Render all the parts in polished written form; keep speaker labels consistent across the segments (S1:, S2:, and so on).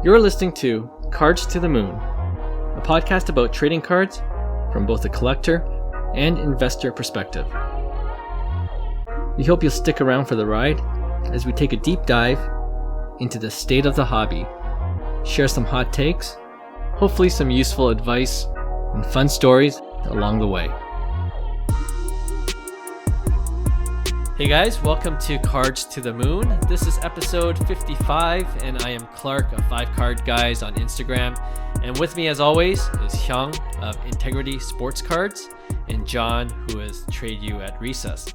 S1: You're listening to Cards to the Moon, a podcast about trading cards from both a collector and investor perspective. We hope you'll stick around for the ride as we take a deep dive into the state of the hobby, share some hot takes, hopefully some useful advice, and fun stories along the way. Hey guys, welcome to Cards to the Moon. This is episode 55, and I am Clark of 5 Card Guys on Instagram. And with me, as always, is Hyung of Integrity Sports Cards and John, who is Trade You at Recess.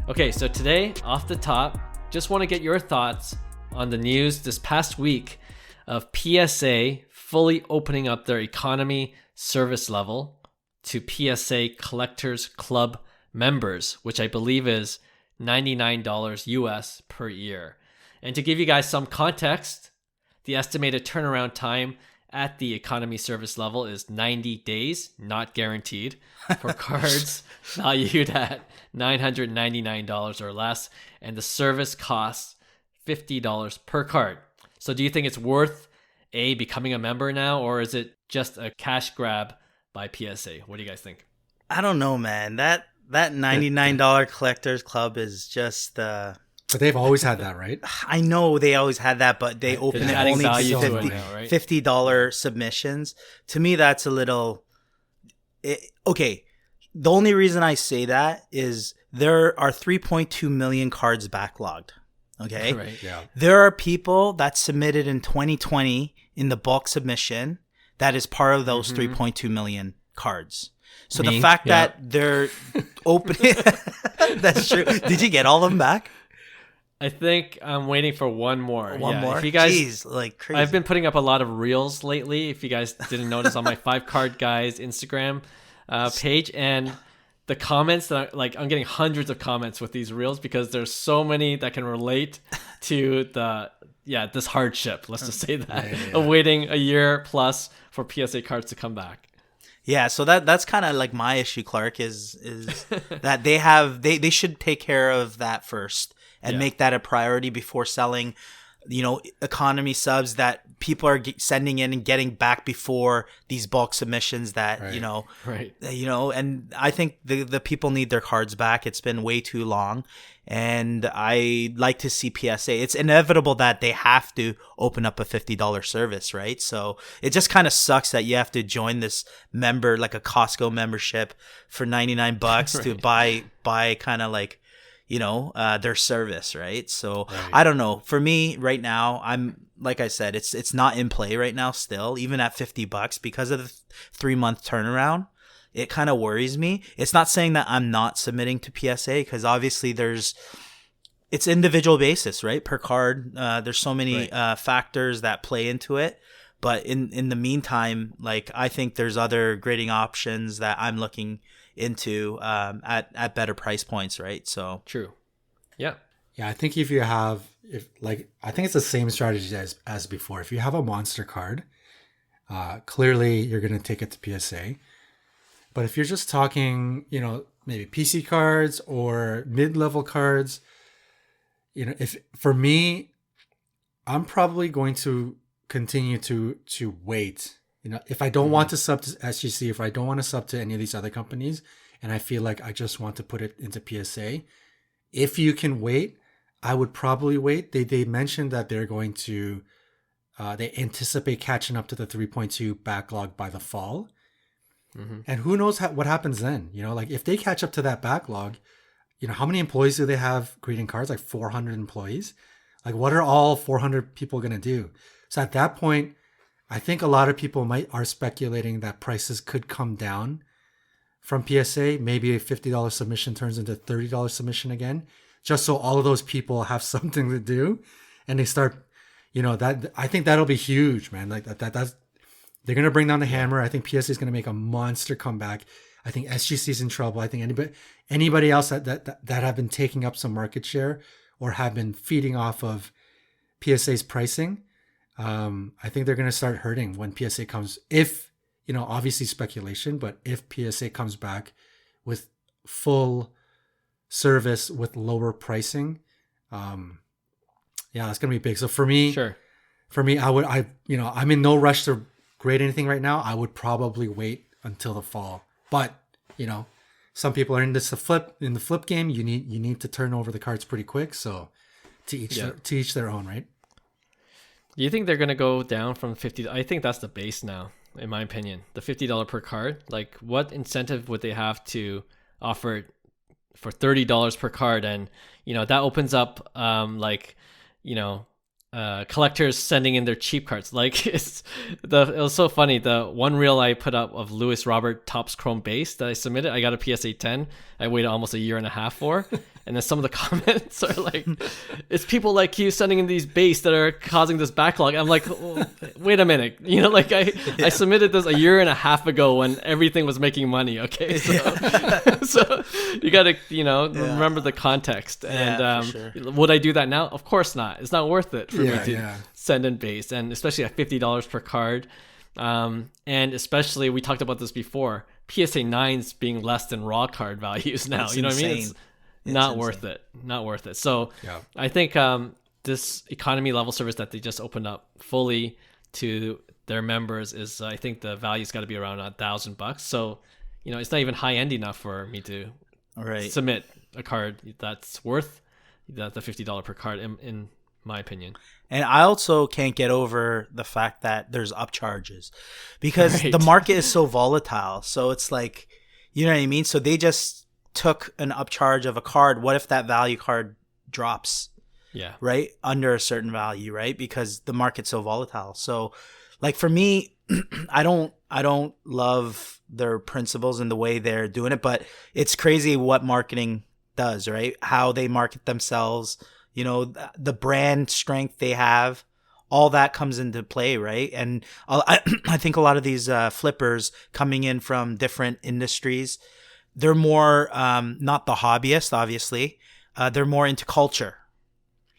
S1: Okay, so today, off the top, just want to get your thoughts on the news this past week of PSA fully opening up their economy service level to PSA Collectors Club members, which I believe is $99 US per year. And to give you guys some context, the estimated turnaround time at the economy service level is 90 days, not guaranteed, for cards valued at $999 or less, and the service costs $50 per card. So do you think it's worth becoming a member now, or is it just a cash grab by PSA? What do you guys think?
S2: I don't know, man. That $99 collectors club is just
S3: but they've always had that, right?
S2: I know they always had that, but they open it only to $50 submissions. To me, that's a little okay. The only reason I say that is there are 3.2 million cards backlogged. Okay.
S1: Right.
S3: Yeah.
S2: There are people that submitted in 2020 in the bulk submission that is part of those 3.2 million cards. So the fact that they're opening, that's true. Did you get all of them back?
S1: I think I'm waiting for one more.
S2: One more?
S1: If you guys,
S2: jeez, like crazy.
S1: I've been putting up a lot of reels lately. If you guys didn't notice on my 5 Card Guys Instagram page, and the comments that I'm getting hundreds of comments with these reels because there's so many that can relate to this hardship. Let's just say that of waiting a year plus for PSA cards to come back.
S2: Yeah, so that's kind of like my issue, Clark, is that they should take care of that first and make that a priority before selling, economy subs that people are sending in and getting back before these bulk submissions that, and I think the people need their cards back. It's been way too long. And I like to see PSA. It's inevitable that they have to open up a $50 service, right? So it just kind of sucks that you have to join this member, like a Costco membership for $99 to buy kind of like, their service, right? So I don't know. For me right now, I'm like I said, it's not in play right now still, even at $50 because of the 3-month turnaround. It kind of worries me. It's not saying that I'm not submitting to PSA because obviously it's individual basis, right? Per card. There's so many factors that play into it. But in the meantime, like I think there's other grading options that I'm looking into at better price points, right? So
S1: true. Yeah.
S3: Yeah, I think I think it's the same strategy as before. If you have a monster card, clearly you're going to take it to PSA. But if you're just talking, maybe PC cards or mid-level cards, if for me, I'm probably going to continue to wait. If I don't want to sub to SGC, if I don't want to sub to any of these other companies, and I feel like I just want to put it into PSA, if you can wait, I would probably wait. They mentioned that they're going to, they anticipate catching up to the 3.2 backlog by the fall. And who knows what happens then? If they catch up to that backlog, how many employees do they have grading cards? Like 400 employees. Like, what are all 400 people going to do? So at that point, I think a lot of people are speculating that prices could come down from PSA. Maybe a $50 submission turns into $30 submission again, just so all of those people have something to do, and they start, that I think that'll be huge, man. Like that's. They're going to bring down the hammer. I think PSA is going to make a monster comeback. I think SGC is in trouble. I think anybody else that have been taking up some market share or have been feeding off of PSA's pricing, I think they're going to start hurting when PSA comes. If, obviously speculation, but if PSA comes back with full service with lower pricing, it's going to be big. So for me, For me, I'm in no rush to grade anything right now. I would probably wait until the fall. But, some people are in the flip game. You need to turn over the cards pretty quick. So to each their own, right?
S1: Do you think they're going to go down from 50? I think that's the base now, in my opinion. The $50 per card. Like, what incentive would they have to offer it for $30 per card? And, that opens up, collectors sending in their cheap cards. Like, it was so funny. The one reel I put up of Lewis Robert Topps Chrome base that I submitted, I got a PSA 10. I waited almost a year and a half for. And then some of the comments are like, it's people like you sending in these base that are causing this backlog. I'm like, oh, wait a minute. I submitted this a year and a half ago when everything was making money. Okay. So you got to, remember the context. And
S2: sure.
S1: Would I do that now? Of course not. It's not worth it for me to send in base. And especially at $50 per card. And especially, we talked about this before, PSA 9s being less than raw card values now.
S2: It's
S1: you know
S2: insane.
S1: what I mean? It's not worth it. Not worth it. So I think this economy level service that they just opened up fully to their members is, I think the value's got to be around $1,000. So, it's not even high end enough for me to submit a card that's worth the $50 per card in my opinion.
S2: And I also can't get over the fact that there's upcharges because the market is so volatile. So it's like, you know what I mean? So they just took an upcharge of a card. What if that value card drops?
S1: Yeah.
S2: Right? Under a certain value, right? Because the market's so volatile. So like for me, I don't love their principles and the way they're doing it, but it's crazy what marketing does, right? How they market themselves, the brand strength they have, all that comes into play, right? And I think a lot of these flippers coming in from different industries, they're more not the hobbyist, obviously. They're more into culture,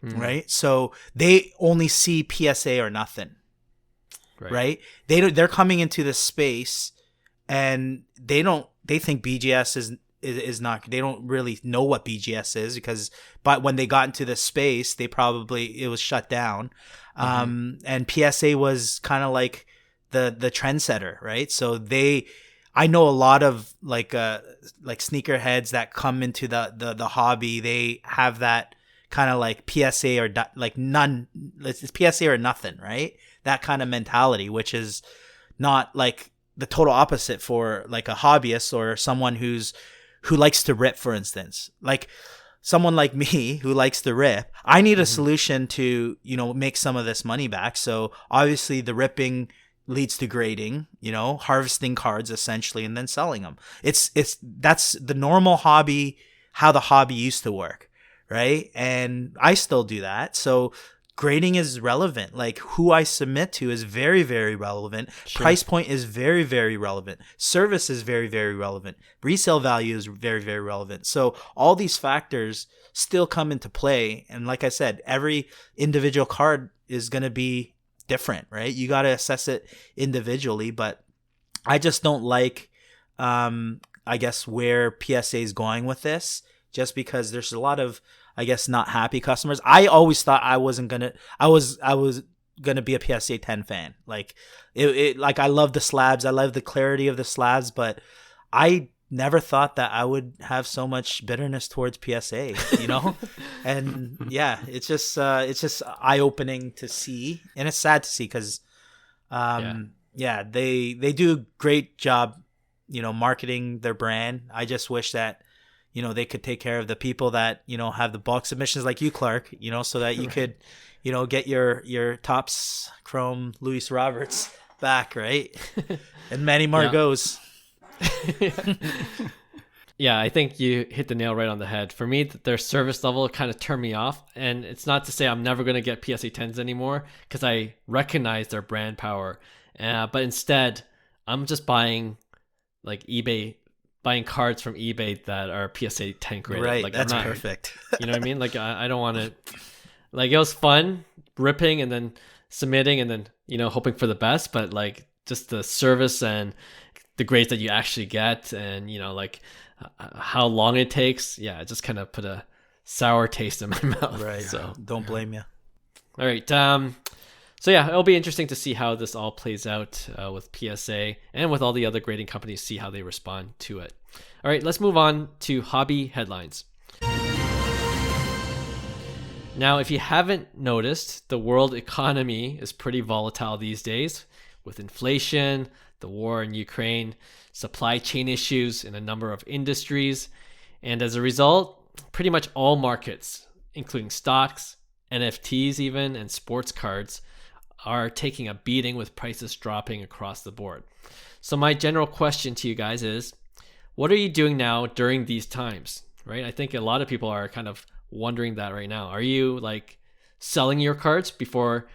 S2: right? So they only see PSA or nothing, right? They're coming into this space, and they think BGS is not. They don't really know what BGS is but when they got into this space, it was shut down, and PSA was kind of like the trendsetter, right? So I know a lot of like sneakerheads that come into the hobby. They have that kind of like PSA or like none. It's PSA or nothing, right? That kind of mentality, which is not like the total opposite for like a hobbyist or someone who likes to rip, for instance. Like someone like me who likes to rip, I need a solution to make some of this money back. So obviously the ripping leads to grading, harvesting cards essentially, and then selling them. That's the normal hobby, how the hobby used to work, right? And I still do that. So grading is relevant. Like who I submit to is very, very relevant. Sure. Price point is very, very relevant. Service is very, very relevant. Resale value is very, very relevant. So all these factors still come into play. And like I said, every individual card is going to be different, right? You got to assess it individually, but I just don't like I guess where PSA is going with this, just because there's a lot of, I guess, not happy customers. I always thought I was gonna be a PSA 10 fan. Like like I love the slabs, I love the clarity of the slabs, but I never thought that I would have so much bitterness towards PSA, and it's just eye-opening to see, and it's sad to see because they do a great job, marketing their brand. I just wish that they could take care of the people that have the bulk submissions like you, Clark, so that you could get your Topps Chrome Louis Roberts back, right? And many more goes.
S1: Yeah, I think you hit the nail right on the head. For me, their service level kind of turned me off. And it's not to say I'm never going to get PSA 10s anymore, because I recognize their brand power. But instead, I'm just buying cards from eBay that are PSA 10 graded.
S2: Right,
S1: like,
S2: that's perfect.
S1: You know what I mean? Like, I don't want to... Like, it was fun ripping and then submitting and then, hoping for the best. But, like, just the service and the grades that you actually get and, how long it takes. Yeah, it just kind of put a sour taste in my mouth.
S2: Right.
S1: So
S2: don't blame you.
S1: All right. So yeah, it'll be interesting to see how this all plays out with PSA and with all the other grading companies, see how they respond to it. All right, let's move on to hobby headlines. Now, if you haven't noticed, the world economy is pretty volatile these days with inflation, the war in Ukraine, supply chain issues in a number of industries. And as a result, pretty much all markets, including stocks, NFTs even, and sports cards, are taking a beating with prices dropping across the board. So my general question to you guys is, what are you doing now during these times, right? I think a lot of people are kind of wondering that right now. Are you like selling your cards before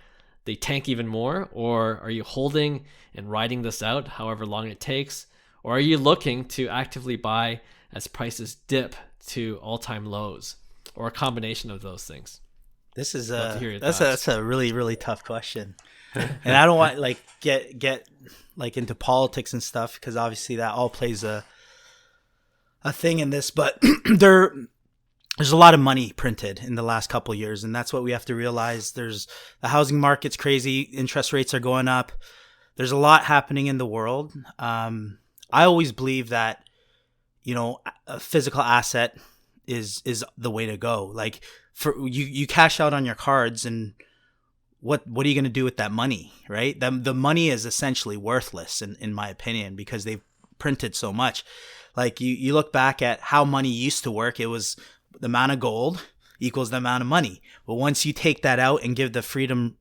S1: they tank even more? Or are you holding and riding this out however long it takes? Or are you looking to actively buy as prices dip to all-time lows? Or a combination of those things?
S2: This is that's a really, really tough question. And I don't want like get like into politics and stuff, because obviously that all plays a thing in this, but there's a lot of money printed in the last couple of years, and that's what we have to realize. The housing market's crazy, interest rates are going up. There's a lot happening in the world. I always believe that, you know, a physical asset is the way to go. Like, for you cash out on your cards, and what are you going to do with that money, right? The money is essentially worthless in my opinion, because they've printed so much. Like, you look back at how money used to work, it was the amount of gold equals the amount of money. But once you take that out and give the freedom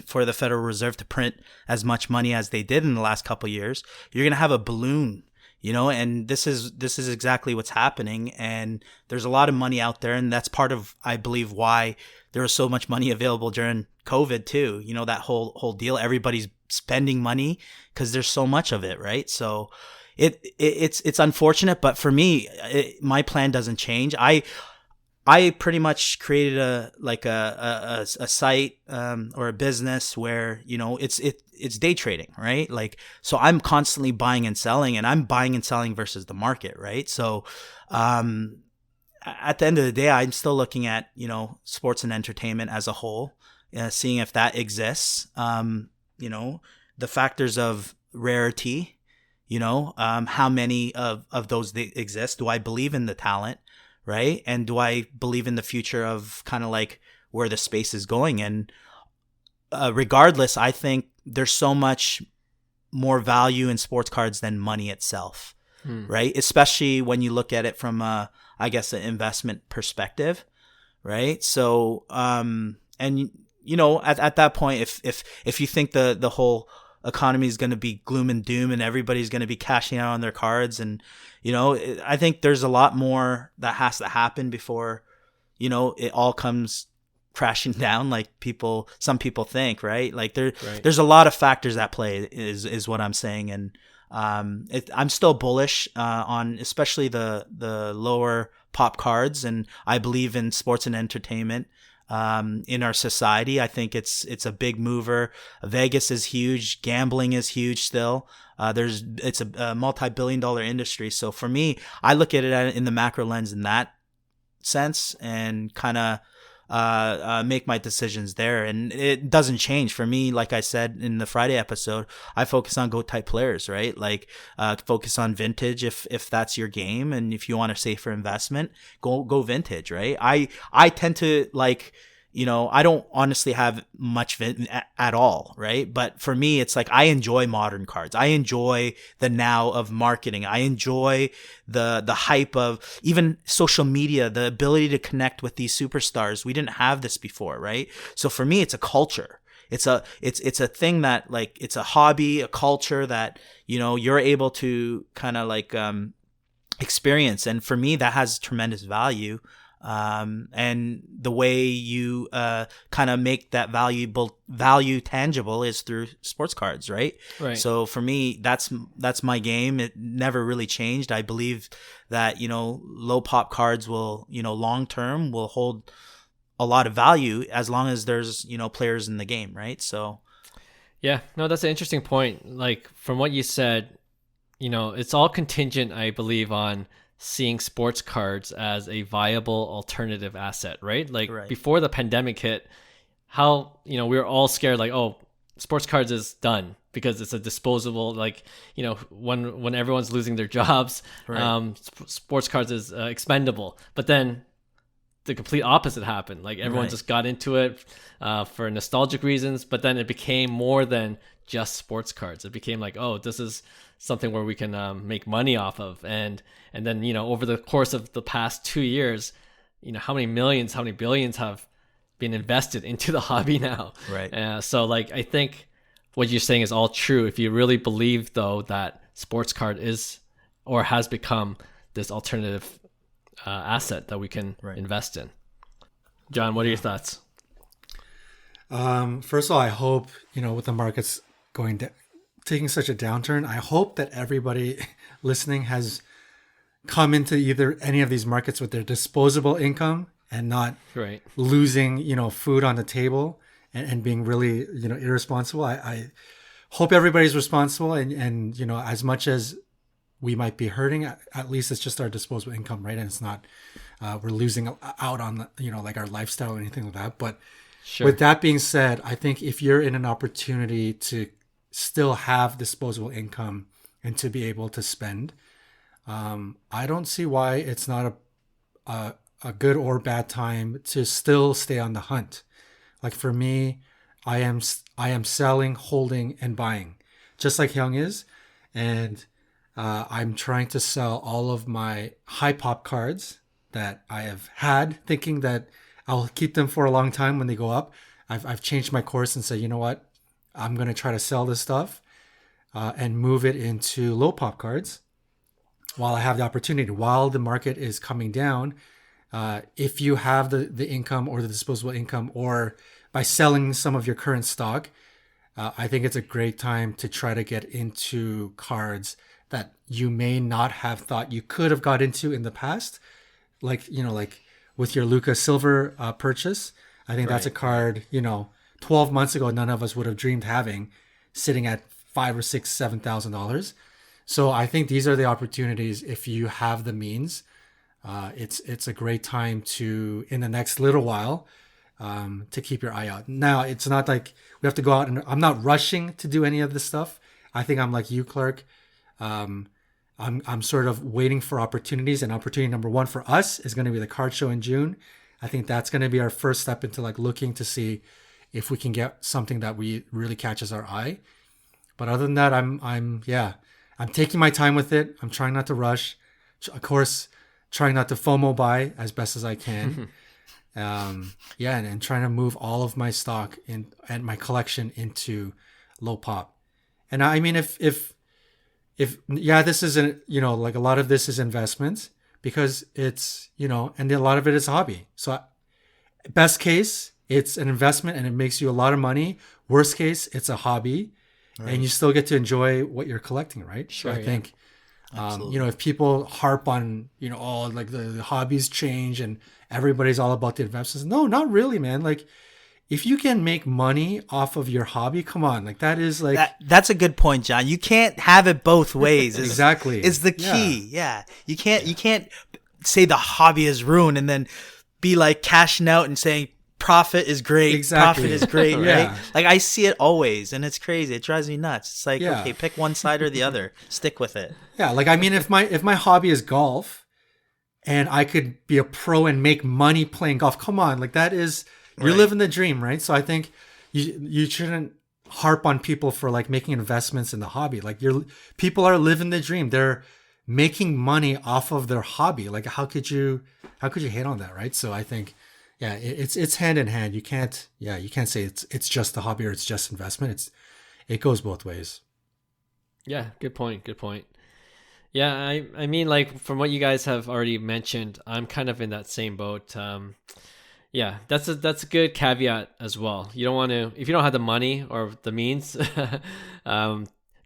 S2: for the Federal Reserve to print as much money as they did in the last couple of years, you're going to have a balloon. You know, and this is exactly what's happening. And there's a lot of money out there. And that's part of, I believe, why there was so much money available during COVID too. You know, that whole deal. Everybody's spending money because there's so much of it, right? So it's unfortunate. But for me, my plan doesn't change. I pretty much created a site or a business where, you know, it's day trading, right? Like, so I'm constantly buying and selling, and I'm buying and selling versus the market, right? So at the end of the day, I'm still looking at, you know, sports and entertainment as a whole, seeing if that exists. You know, the factors of rarity, you know, how many of those exist? Do I believe in the talent? Right? And do I believe in the future of kind of like where the space is going? And regardless, I think there's so much more value in sports cards than money itself, right? Especially when you look at it from I guess an investment perspective, right? So, and you know, at that point, if you think the whole economy is going to be gloom and doom and everybody's going to be cashing out on their cards, and you know, I think there's a lot more that has to happen before, you know, it all comes crashing down like some people think, right? Like there's a lot of factors at play is what I'm saying. And I'm still bullish on especially the lower pop cards, and I believe in sports and entertainment in our society. I think it's a big mover. Vegas is huge. Gambling is huge still. It's a multi-billion-dollar industry. So for me, I look at it in the macro lens in that sense, and kind of make my decisions there. And it doesn't change for me. Like I said in the Friday episode, I focus on GOAT type players, right? Like focus on vintage if that's your game, and if you want a safer investment, go vintage, right? I tend to like, you know, I don't honestly have much at all, right? But for me, it's like I enjoy modern cards. I enjoy the now of marketing. I enjoy the hype of even social media, the ability to connect with these superstars. We didn't have this before, right? So for me, it's a culture. It's a thing that, like, it's a hobby, a culture that, you know, you're able to kind of like experience. And for me, that has tremendous value. And the way you kind of make that value tangible is through sports cards, right?
S1: Right.
S2: So for me, that's my game. It never really changed. I believe that, you know, low pop cards will, you know, long term will hold a lot of value as long as there's, you know, players in the game, right? So
S1: yeah, no, that's an interesting point. Like, from what you said, you know, it's all contingent, I believe, on seeing sports cards as a viable alternative asset, right? Like, right. Before the pandemic hit, how, you know, we were all scared, like, oh, sports cards is done because it's a disposable, like, you know, when everyone's losing their jobs,
S2: Right.
S1: Sports cards is expendable. But then the complete opposite happened. Like everyone
S2: Right.
S1: just got into it for nostalgic reasons, but then it became more than just sports cards. It became like, oh, this is something where we can make money off of. And then, you know, over the course of the past 2 years, you know, how many millions, how many billions have been invested into the hobby now.
S2: Right.
S1: So like, I think what you're saying is all true. If you really believe though that sports card is or has become this alternative asset that we can
S2: Right.
S1: invest in. John, what are your thoughts?
S3: First of all, I hope, you know, with the markets taking such a downturn, I hope that everybody listening has come into either any of these markets with their disposable income and not
S1: Right.
S3: losing, you know, food on the table and being really, you know, irresponsible. I hope everybody's responsible and, you know, as much as we might be hurting, at least it's just our disposable income, right? And it's not, we're losing out on, you know, like our lifestyle or anything like that. But
S1: Sure.
S3: with that being said, I think if you're in an opportunity to still have disposable income and to be able to spend, I don't see why it's not a good or bad time to still stay on the hunt. Like for me, I am selling, holding, and buying, just like Hyung is, and I'm trying to sell all of my high pop cards that I have had, thinking that I'll keep them for a long time when they go up. I've changed my course and said, you know what, I'm gonna try to sell this stuff and move it into low pop cards while I have the opportunity. While the market is coming down, if you have the income or the disposable income, or by selling some of your current stock, I think it's a great time to try to get into cards that you may not have thought you could have got into in the past. Like, you know, like with your Luka Silver purchase, I think that's a
S2: Right,
S3: card, you know, 12 months ago, none of us would have dreamed having sitting at $5,000 or $6,000, $7,000. So I think these are the opportunities. If you have the means, it's a great time to, in the next little while, to keep your eye out. Now, it's not like we have to go out, and I'm not rushing to do any of this stuff. I think I'm like you, Clark. I'm sort of waiting for opportunities, and opportunity number one for us is going to be the card show in June. I think that's going to be our first step into like looking to see if we can get something that we really catches our eye. But other than that, I'm taking my time with it. I'm trying not to rush. Of course, trying not to FOMO buy as best as I can. And trying to move all of my stock and my collection into low pop. And I mean, if this isn't, you know, like a lot of this is investments because it's, you know, and a lot of it is a hobby. So best case, it's an investment and it makes you a lot of money. Worst case, it's a hobby, right, and you still get to enjoy what you're collecting, right?
S1: Sure,
S3: so I think, you know, if people harp on, you know, all like the hobbies change and everybody's all about the investments. No, not really, man. Like, if you can make money off of your hobby, come on. Like, that is like...
S2: That's a good point, John. You can't have it both ways.
S3: Exactly.
S2: Is the key. Yeah. You can't say the hobby is ruined and then be like cashing out and saying profit is great.
S3: Exactly.
S2: Profit is great, right?
S3: Yeah.
S2: Like, I see it always, and it's crazy. It drives me nuts. It's like, okay, pick one side or the other. Stick with it.
S3: Yeah, like, I mean, if my hobby is golf and I could be a pro and make money playing golf, come on. Like, that is... You're living the dream, right? So I think you shouldn't harp on people for like making investments in the hobby. Like, people are living the dream. They're making money off of their hobby. Like, how could you hate on that, right? So I think, yeah, it's hand in hand. You can't say it's just a hobby or it's just investment. It goes both ways.
S1: Yeah, good point. Yeah, I mean, like, from what you guys have already mentioned, I'm kind of in that same boat. Yeah, that's a good caveat as well. You don't want to, if you don't have the money or the means to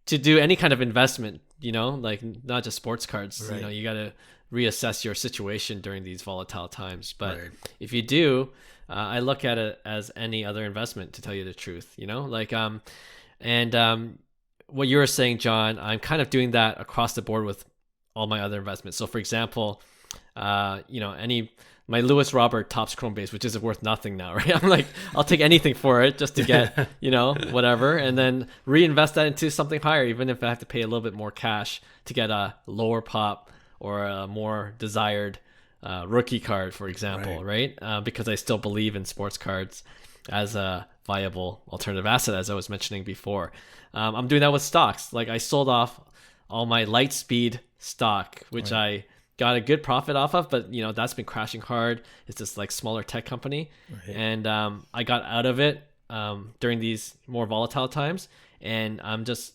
S1: do any kind of investment, you know, like not just sports cards,
S2: right,
S1: you know, you got to reassess your situation during these volatile times. But
S3: right,
S1: if you do, I look at it as any other investment, to tell you the truth, you know, like, what you were saying, John, I'm kind of doing that across the board with all my other investments. So for example, my Lewis Robert Topps Chrome base, which is worth nothing now, right? I'm like, I'll take anything for it just to get, whatever, and then reinvest that into something higher, even if I have to pay a little bit more cash to get a lower pop or a more desired rookie card, for example, right? Because I still believe in sports cards as a viable alternative asset, as I was mentioning before. I'm doing that with stocks. Like I sold off all my Lightspeed stock, which I got a good profit off of, but that's been crashing hard. It's this like smaller tech company, and I got out of it during these more volatile times, and I'm just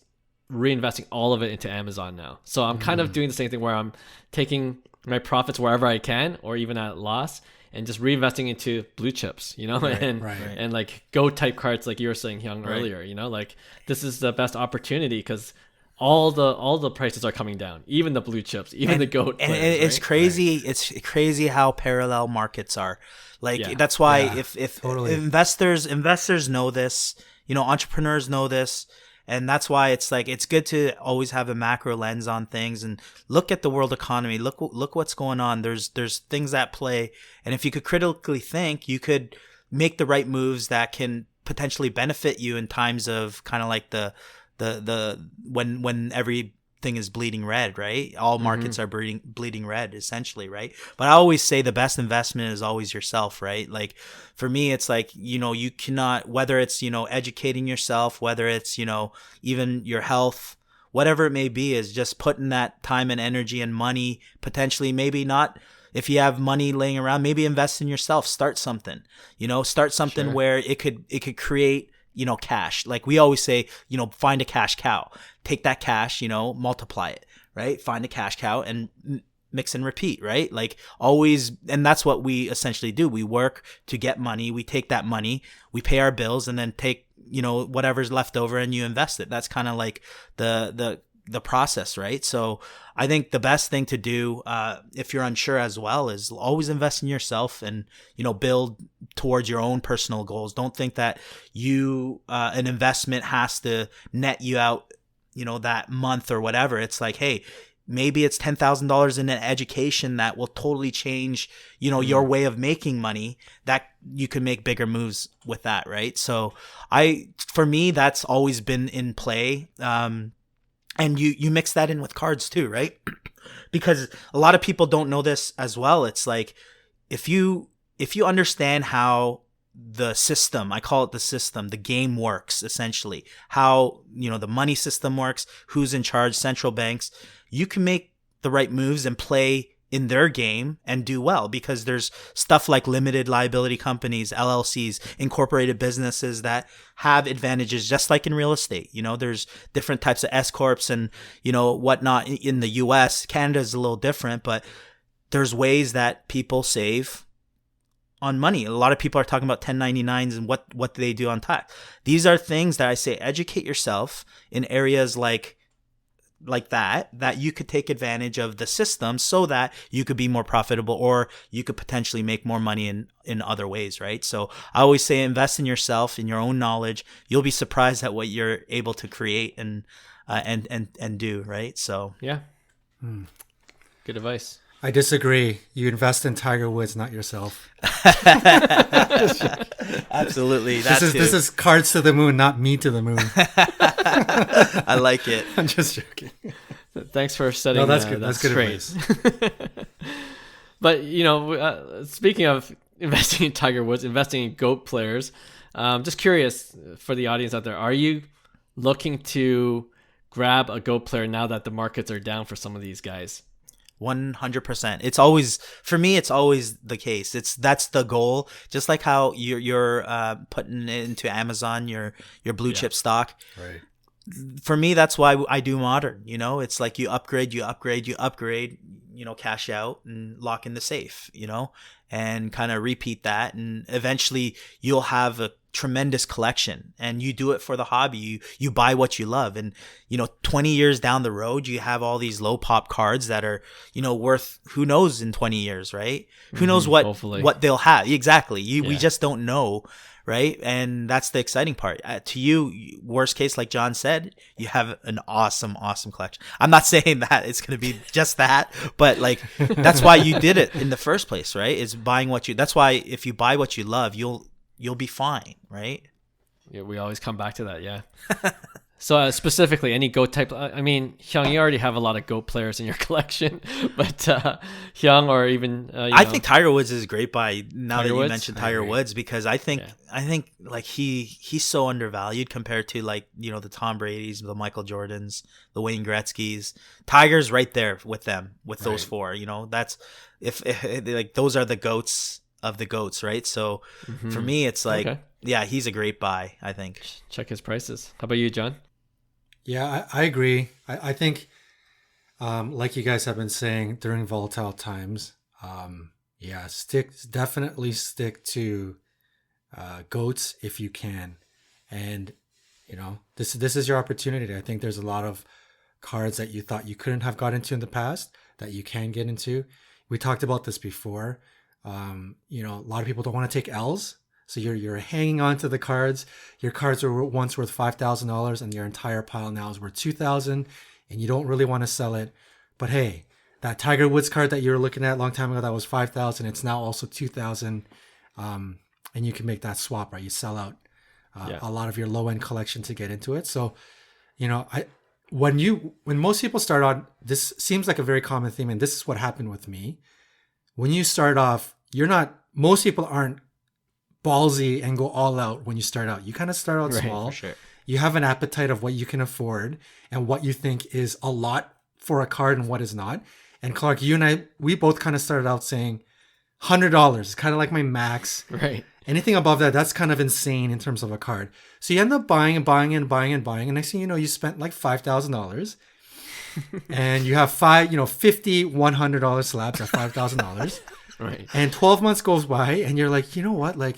S1: reinvesting all of it into Amazon now. So I'm kind of doing the same thing where I'm taking my profits wherever I can, or even at loss, and just reinvesting into blue chips, and like go type cards, like you were saying, Hyung, earlier. Like this is the best opportunity because all the prices are coming down, even the blue chips, even the goat players,
S2: and it's crazy. It's crazy how parallel markets are. Like that's why if
S3: totally.
S2: investors know this, entrepreneurs know this, and that's why it's like it's good to always have a macro lens on things and look at the world economy. Look what's going on. There's things at play, and if you could critically think, you could make the right moves that can potentially benefit you in times of kind of like the when everything is bleeding red, right? All markets are bleeding red, essentially, right? But I always say the best investment is always yourself, right? Like for me, it's like, you cannot, whether it's, educating yourself, whether it's, even your health, whatever it may be, is just putting that time and energy and money, potentially, maybe not. If you have money laying around, maybe invest in yourself, start something, where it could create, cash. Like we always say, find a cash cow, take that cash, multiply it, right? Find a cash cow and mix and repeat, right? Like always. And that's what we essentially do. We work to get money. We take that money, we pay our bills, and then take, whatever's left over and you invest it. That's kind of like the process, right? So I think the best thing to do, if you're unsure as well, is always invest in yourself and, build towards your own personal goals. Don't think that an investment has to net you out, that month or whatever. It's like, hey, maybe it's $10,000 in an education that will totally change, your way of making money, that you can make bigger moves with that, right? So for me, that's always been in play. And you mix that in with cards too, right? Because a lot of people don't know this as well. It's like if you understand how the system, I call it the system, the game works, essentially, how the money system works, who's in charge, central banks, you can make the right moves and play in their game and do well, because there's stuff like limited liability companies, LLCs, incorporated businesses that have advantages, just like in real estate. There's different types of S corps and, whatnot in the US. Canada is a little different, but there's ways that people save on money. A lot of people are talking about 1099s and what do they do on tax. These are things that I say, educate yourself in areas like that you could take advantage of the system so that you could be more profitable, or you could potentially make more money in other ways, right? So I always say invest in yourself, in your own knowledge. You'll be surprised at what you're able to create and do, right? So
S1: yeah. Good advice.
S3: I disagree. You invest in Tiger Woods, not yourself.
S2: Absolutely.
S3: This is cards to the moon, not me to the moon.
S2: I like it.
S3: I'm just joking.
S1: Thanks for setting
S3: that's good. That's good advice.
S1: But speaking of investing in Tiger Woods, investing in GOAT players, just curious for the audience out there, are you looking to grab a GOAT player now that the markets are down for some of these guys?
S2: 100%. It's always, for me, it's always the case. That's the goal. Just like how you're putting it into Amazon, your blue chip stock.
S3: Right.
S2: For me, that's why I do modern. It's like you upgrade, cash out and lock in the safe, and kind of repeat that. And eventually you'll have tremendous collection, and you do it for the hobby. You buy what you love, and 20 years down the road, you have all these low pop cards that are worth who knows in 20 years, right? Who knows what they'll have exactly. We just don't know, right? And that's the exciting part. To you, worst case, like John said, you have an awesome collection. I'm not saying that it's going to be just that, but like that's why you did it in the first place, right? Is buying that's why if you buy what you love, you'll be fine, right?
S1: Yeah, we always come back to that, yeah. So specifically, any GOAT type, I mean, Hyung, you already have a lot of GOAT players in your collection, but Hyung or even...
S2: I think Tiger Woods is great by, now that you mentioned Tiger Woods, because I think like he's so undervalued compared to like, the Tom Brady's, the Michael Jordans, the Wayne Gretzky's. Tiger's right there with them, with those four, that's, if like those are the GOATs of the GOATs, right? So for me, it's like, yeah, he's a great buy, I think.
S1: Check his prices. How about you, John?
S3: Yeah, I agree. I think, like you guys have been saying during volatile times, definitely stick to GOATs if you can. And, this is your opportunity. I think there's a lot of cards that you thought you couldn't have got into in the past that you can get into. We talked about this before. A lot of people don't want to take L's. So you're hanging on to the cards. Your cards were once worth $5,000 and your entire pile now is worth $2,000 and you don't really want to sell it. But hey, that Tiger Woods card that you were looking at a long time ago that was $5,000, it's now also $2,000. And you can make that swap, right? You sell out a lot of your low end collection to get into it. So, when most people start on, this seems like a very common theme, and this is what happened with me. When you start off, most people aren't ballsy and go all out when you start out. You kind of start out small.
S2: For sure.
S3: You have an appetite of what you can afford and what you think is a lot for a card and what is not. And Clark, you and I, we both kind of started out saying $100 is kind of like my max.
S1: Right.
S3: Anything above that, that's kind of insane in terms of a card. So you end up buying and buying and buying and buying. And next thing you know, you spent like $5,000 and you have 50 $100 slabs at $5,000.
S1: Right.
S3: And 12 months goes by and you're like, you know what? Like,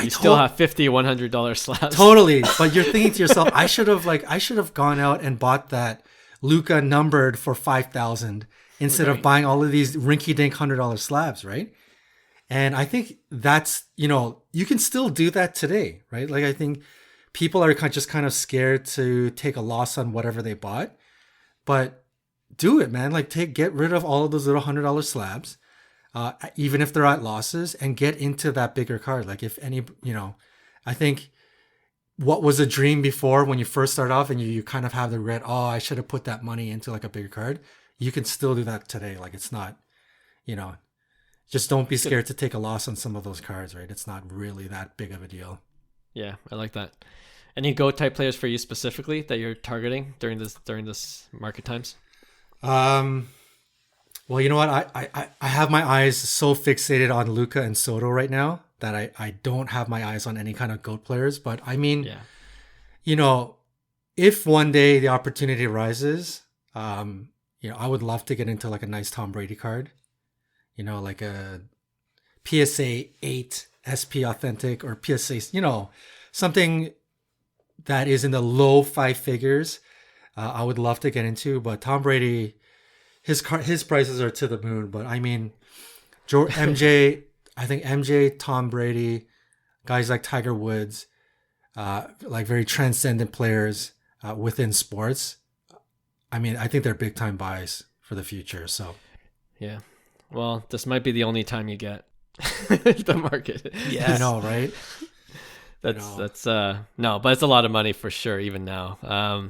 S1: you still have $50 $100 slabs.
S3: Totally. But you're thinking to yourself, I should have gone out and bought that Luka numbered for $5,000 instead of buying all of these rinky-dink $100 slabs, right? And I think that's, you can still do that today, right? Like, I think people are just kind of scared to take a loss on whatever they bought, but do it, man. Like, get rid of all of those little $100 slabs. Even if they're at losses, and get into that bigger card. Like, if any, I think what was a dream before when you first start off and you kind of have the regret, I should have put that money into like a bigger card. You can still do that today. Like, it's not, just don't be scared to take a loss on some of those cards, right? It's not really that big of a deal.
S1: Yeah, I like that. Any GOAT type players for you specifically that you're targeting during this market times?
S3: Well, you know what? I have my eyes so fixated on Luka and Soto right now that I don't have my eyes on any kind of GOAT players. But I mean, if one day the opportunity arises, I would love to get into like a nice Tom Brady card, like a PSA 8 SP Authentic or PSA, something that is in the low 5 figures. I would love to get into, but Tom Brady, his prices are to the moon. But I mean, MJ, I think MJ, Tom Brady, guys like Tiger Woods, like very transcendent players within sports. I mean, I think they're big time buys for the future. So,
S1: yeah. Well, this might be the only time you get the market.
S2: Yeah,
S3: I know, right?
S1: That's no, but it's a lot of money for sure, even now.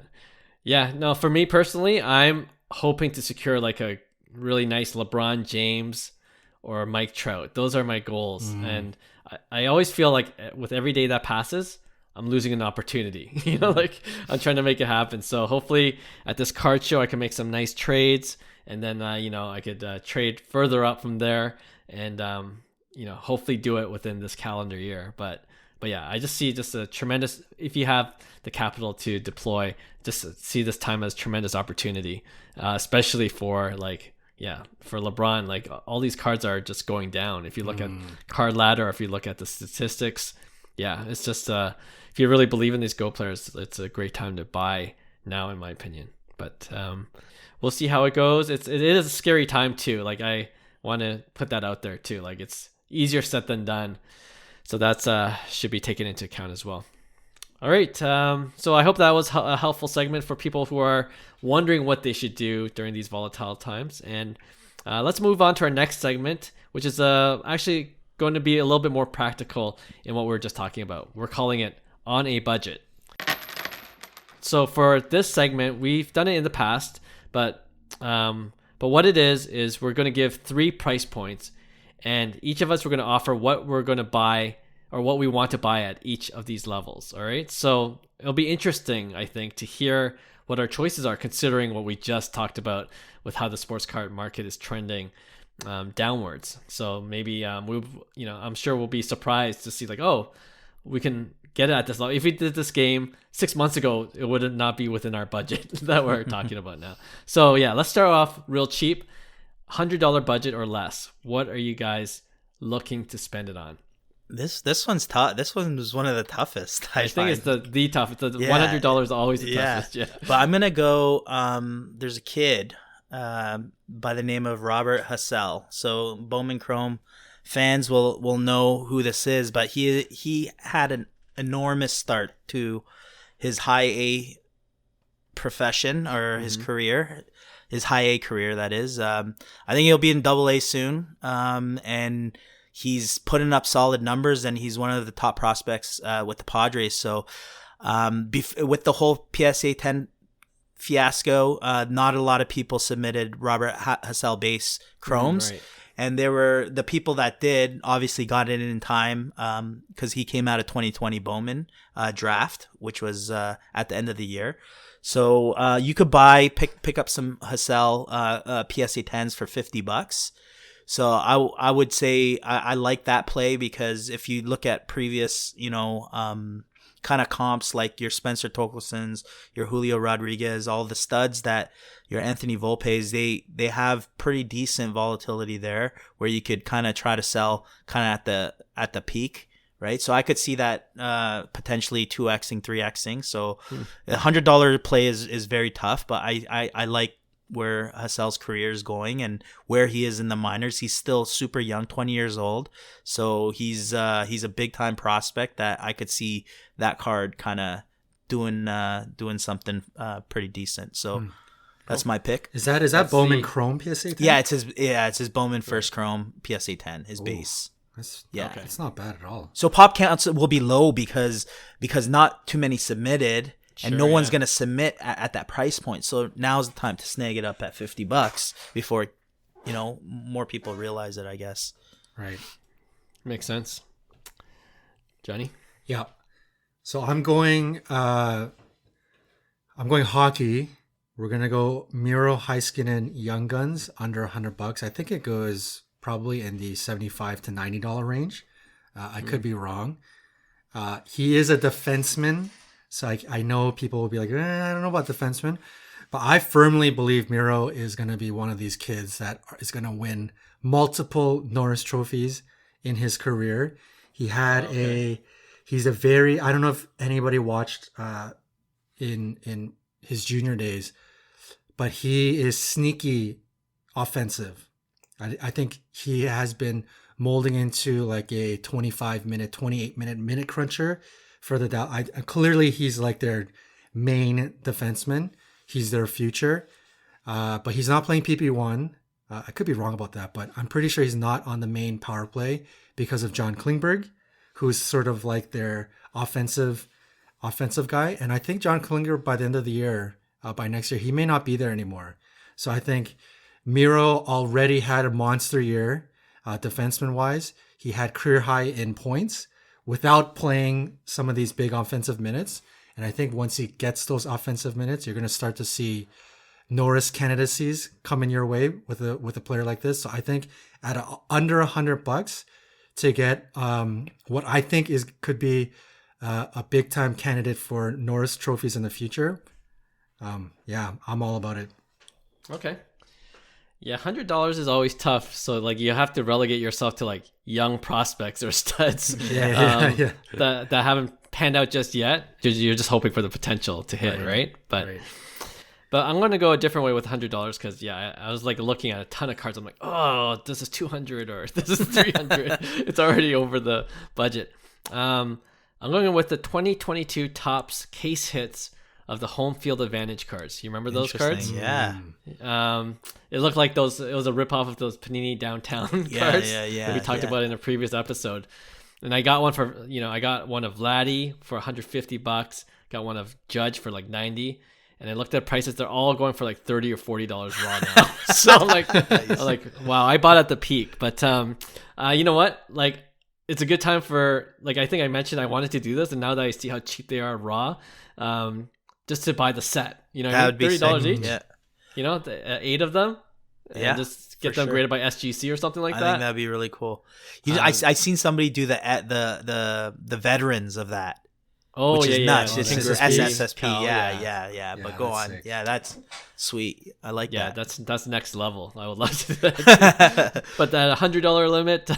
S1: Yeah, no, for me personally, I'm hoping to secure like a really nice LeBron James or Mike Trout. Those are my goals. And I always feel like with every day that passes, I'm losing an opportunity. Like I'm trying to make it happen. So hopefully at this card show, I can make some nice trades, and then, I could trade further up from there and, hopefully do it within this calendar year. But yeah, I just see just a tremendous, if you have the capital to deploy, just see this time as tremendous opportunity, especially for for LeBron. Like all these cards are just going down. If you look at card ladder, if you look at the statistics, yeah, it's just if you really believe in these Go players, it's a great time to buy now, in my opinion. But we'll see how it goes. It is a scary time too. Like, I want to put that out there too. Like, it's easier said than done. So that's should be taken into account as well. All right. So I hope that was a helpful segment for people who are wondering what they should do during these volatile times. And let's move on to our next segment, which is actually going to be a little bit more practical in what we were just talking about. We're calling it On a Budget. So for this segment, we've done it in the past, but what it is we're going to give 3 price points, and each of us we're going to offer what we're going to buy or what we want to buy at each of these levels. All right. So it'll be interesting, I think, to hear what our choices are, considering what we just talked about with how the sports card market is trending downwards. So maybe I'm sure we'll be surprised to see, like, oh, we can get it at this level. If we did this game 6 months ago, it would not be within our budget that we're talking about now. So yeah, let's start off real cheap. $100 budget or less. What are you guys looking to spend it on?
S2: This one's tough. This one was one of the toughest.
S1: I think it's the toughest. The $100 is always the toughest. Yeah.
S2: But I'm gonna go. There's a kid by the name of Robert Hassell. So Bowman Chrome fans will know who this is. But he had an enormous start to his high A profession, or his career. His high A career, that is. I think he'll be in Double A soon, and he's putting up solid numbers, and he's one of the top prospects with the Padres. So with the whole PSA 10 fiasco, not a lot of people submitted Robert Hassell base Chromes.
S1: Right.
S2: And there were the people that did obviously got it in time because he came out of 2020 Bowman draft, which was at the end of the year. So you could pick up some Hassell PSA 10s for $50. So I would say I like that play, because if you look at previous, kind of comps like your Spencer Torkelsons, your Julio Rodriguez, all the studs, that your Anthony Volpes, they have pretty decent volatility there, where you could kind of try to sell kind of at the peak. Right, so I could see that potentially 2xing, 3xing. So $100 play is very tough, but I like where Hassell's career is going and where he is in the minors. He's still super young, 20 years old. So he's a big time prospect that I could see that card kind of doing something pretty decent. So that's my pick.
S3: Is that Bowman Chrome PSA 10?
S2: Yeah, it's his Bowman First Chrome PSA 10, his base.
S3: Okay. It's not bad at all.
S2: So pop counts will be low because not too many submitted, and no one's going to submit at that price point. So now's the time to snag it up at $50 before, more people realize it, I guess.
S3: Right.
S1: Makes sense. Johnny?
S3: Yeah. So I'm going hockey. We're going to go Miro Heiskanen Young Guns under $100. I think it goes probably in the $75 to $90 range. I could be wrong. He is a defenseman, so I know people will be like, I don't know about defenseman, but I firmly believe Miro is going to be one of these kids that is going to win multiple Norris trophies in his career. He's a very, I don't know if anybody watched in his junior days, but he is sneaky offensive. I think he has been molding into like a 25-minute, 28-minute minute cruncher for the Dallas. Clearly, he's like their main defenseman. He's their future. But he's not playing PP1. I could be wrong about that, but I'm pretty sure he's not on the main power play because of John Klingberg, who's sort of like their offensive guy. And I think John Klingberg, by the end of the year, by next year, he may not be there anymore. So I think Miro already had a monster year, defenseman-wise. He had career high in points without playing some of these big offensive minutes. And I think once he gets those offensive minutes, you're going to start to see Norris candidacies coming your way with a player like this. So I think at under $100 to get what I think could be a big time candidate for Norris trophies in the future. I'm all about it.
S1: Okay. Yeah, $100 is always tough. So like you have to relegate yourself to like young prospects or studs that haven't panned out just yet. You're just hoping for the potential to hit, right? But I'm going to go a different way with $100 because I was like looking at a ton of cards. I'm like, oh, this is 200 or this is 300. It's already over the budget. I'm going with the 2022 Topps case hits of the home field advantage cards. You remember those cards?
S2: Yeah.
S1: It looked like those. It was a ripoff of those Panini Downtown cards that we talked about in a previous episode. And I got one for I got one of Vladdy for $150. Got one of Judge for like $90. And I looked at prices; they're all going for like $30 or $40 raw now. So I'm like, wow, I bought at the peak. But you know what? Like, it's a good time for like I think I mentioned I wanted to do this, and now that I see how cheap they are raw, just to buy the set.
S2: That would be
S1: $30 each.
S2: Yeah.
S1: 8 of them. And just get them graded by SGC or something like that.
S2: I think that'd be really cool. I seen somebody do the veterans of that.
S1: Oh,
S2: which is nuts. It's SSSP.
S1: Cal,
S2: yeah. But go on. Sick. Yeah, that's sweet. I like that.
S1: Yeah, that's next level. I would love to do that. But that $100 limit,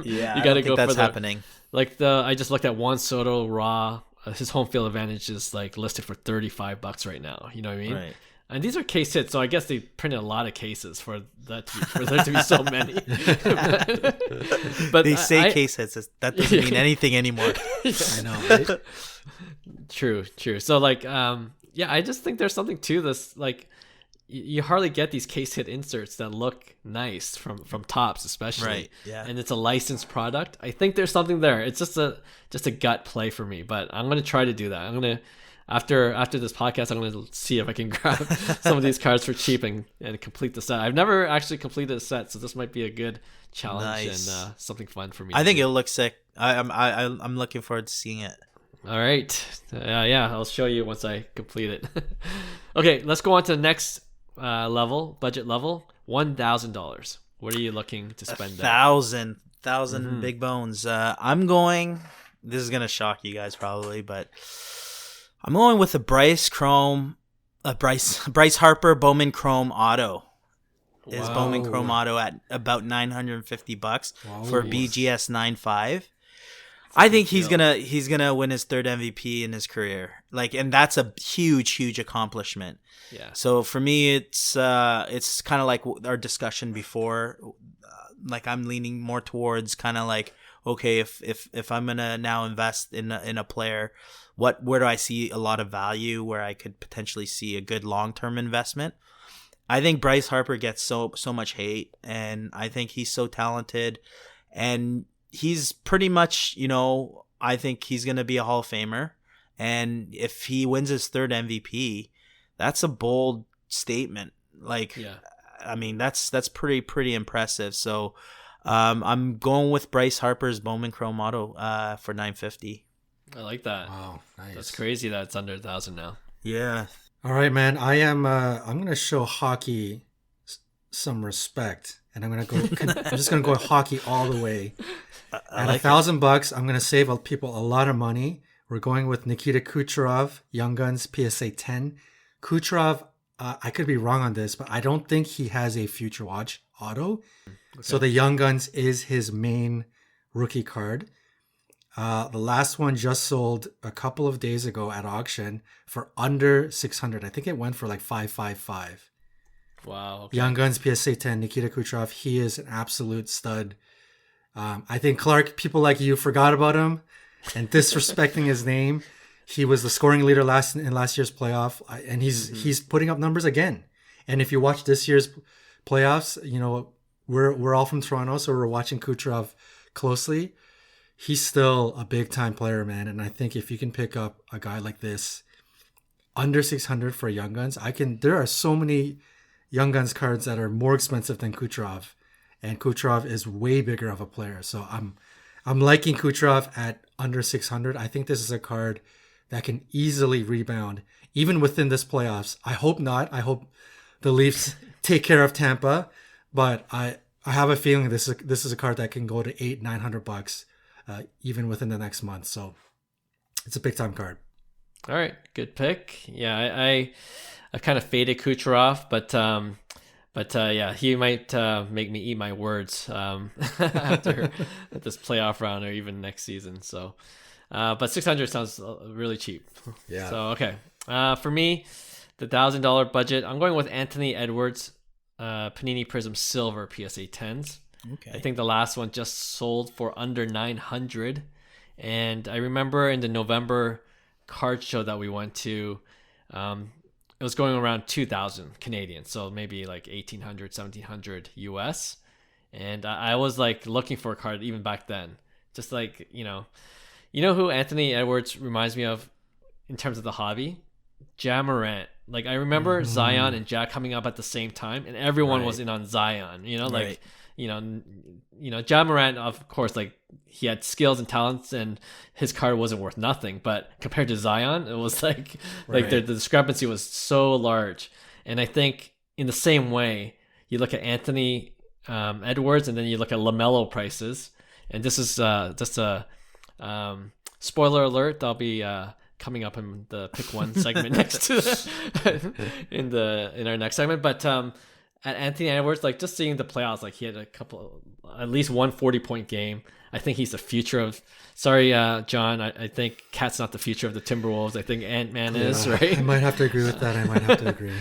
S1: you got to go for
S2: that's happening.
S1: Like I just looked at Juan Soto raw. His home field advantage is like listed for $35 right now. You know what I mean? Right. And these are case hits, so I guess they printed a lot of cases for there to be so many. but
S2: they say case hits. That doesn't mean anything anymore.
S3: I know, right?
S1: True. So like, I just think there's something to this. Like, you hardly get these case hit inserts that look nice from Topps, especially.
S2: Right. Yeah.
S1: And it's a licensed product. I think there's something there. It's just a gut play for me, but I'm gonna try to do that. I'm gonna. After this podcast, I'm going to see if I can grab some of these cards for cheap and complete the set. I've never actually completed a set, so this might be a good challenge and something fun for me.
S2: I think it'll look sick. I'm looking forward to seeing it.
S1: All right. I'll show you once I complete it. Okay, let's go on to the next budget level, $1,000. What are you looking to spend?
S2: 1,000 big bones. I'm going. This is going to shock you guys probably, but I'm going with a Bryce Harper Bowman Chrome Auto. His Bowman Chrome Auto at about $950 for BGS 9.5. I think he's gonna win his 3rd MVP in his career. Like, and that's a huge accomplishment.
S1: Yeah.
S2: So for me, it's kind of like our discussion before. Like, I'm leaning more towards kind of like, okay, if I'm gonna now invest in a player, where do I see a lot of value where I could potentially see a good long-term investment? I think Bryce Harper gets so much hate, and I think he's so talented, and he's pretty much, I think he's going to be a Hall of Famer, and if he wins his 3rd MVP, that's a bold statement. Like, I mean, that's pretty impressive. So I'm going with Bryce Harper's Bowman Chrome Auto for $950.
S1: I like that.
S3: Wow, nice.
S1: That's crazy that it's under 1,000 now.
S2: Yeah.
S3: All right, man. I'm going to show hockey some respect, and I'm just going to go hockey all the way. At $1,000, I'm going to save people a lot of money. We're going with Nikita Kucherov, Young Guns, PSA 10. Kucherov, I could be wrong on this, but I don't think he has a Future Watch auto. Okay. So the Young Guns is his main rookie card. The last one just sold a couple of days ago at auction for under 600. I think it went for like 555.
S1: Wow. Okay.
S3: Young Guns PSA 10, Nikita Kucherov. He is an absolute stud. I think, Clark, people like you forgot about him and disrespecting his name. He was the scoring leader in last year's playoff, and he's putting up numbers again. And if you watch this year's playoffs, we're all from Toronto, so we're watching Kucherov closely. He's still a big time player, man. And I think if you can pick up a guy like this under 600 for Young Guns, there are so many Young Guns cards that are more expensive than Kucherov, and Kucherov is way bigger of a player. So I'm liking Kucherov at under 600. I think this is a card that can easily rebound even within this playoffs. I hope not. I hope the Leafs take care of Tampa, but I have a feeling this is a card that can go to $800-900. Even within the next month. So it's a big time card.
S1: All right. Good pick. Yeah, I kind of faded Kucherov, but But yeah, he might make me eat my words after at this playoff round or even next season. So, but 600 sounds really cheap.
S3: Yeah.
S1: So okay, for me, the $1,000 budget, I'm going with Anthony Edwards Panini Prizm Silver PSA 10s.
S2: Okay.
S1: I think the last one just sold for under 900, and I remember in the November card show that we went to, it was going around 2,000 Canadian, so maybe like 1,800, 1,700 US. And I was like looking for a card even back then. Just like, you know who Anthony Edwards reminds me of in terms of the hobby? Ja Morant. Like I remember Zion and Ja coming up at the same time, and everyone was in on Zion. Like Ja Morant, of course, like he had skills and talents, and his card wasn't worth nothing. But compared to Zion, it was like the discrepancy was so large. And I think in the same way, you look at Anthony Edwards, and then you look at LaMelo prices. And this is just a spoiler alert. I'll be coming up in the pick one segment next to in our next segment. But at Anthony Edwards, like just seeing the playoffs, like he had at least one 40-point game. I think he's the future of. Sorry, John. I think Cat's not the future of the Timberwolves. I think Ant-Man is, right?
S3: I might have to agree with that. I might have to agree.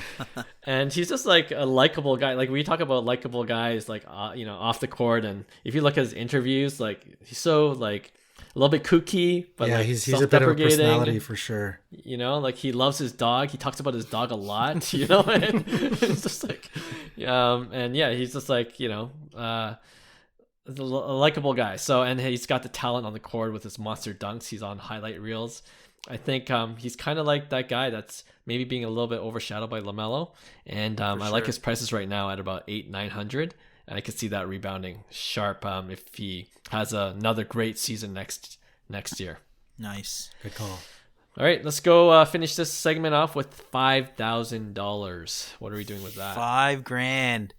S1: And he's just like a likable guy. Like we talk about likable guys, like off the court, and if you look at his interviews, like he's so like a little bit kooky, but like
S3: he's a bit of a personality for sure.
S1: Like he loves his dog. He talks about his dog a lot. And it's just like, and yeah, he's just like a likable guy. So, and he's got the talent on the court with his monster dunks. He's on highlight reels. I think he's kind of like that guy that's maybe being a little bit overshadowed by LaMelo. And I like his prices right now at about 800-900. And I could see that rebounding sharp if he has another great season next year.
S2: Nice.
S3: Good call.
S1: All right, let's go finish this segment off with $5,000. What are we doing with that?
S2: $5,000.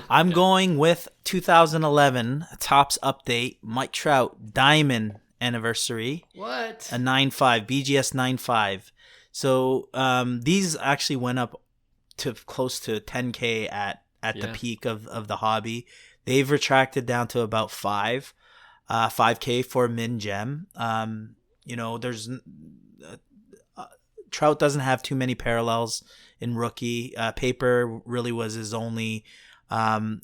S2: I'm going with 2011 Topps update Mike Trout Diamond anniversary.
S1: What?
S2: A 9.5 BGS 9.5. So these actually went up to close to 10K at the peak of the hobby. They've retracted down to about 5K for min gem. There's Trout doesn't have too many parallels in rookie. Paper really was his only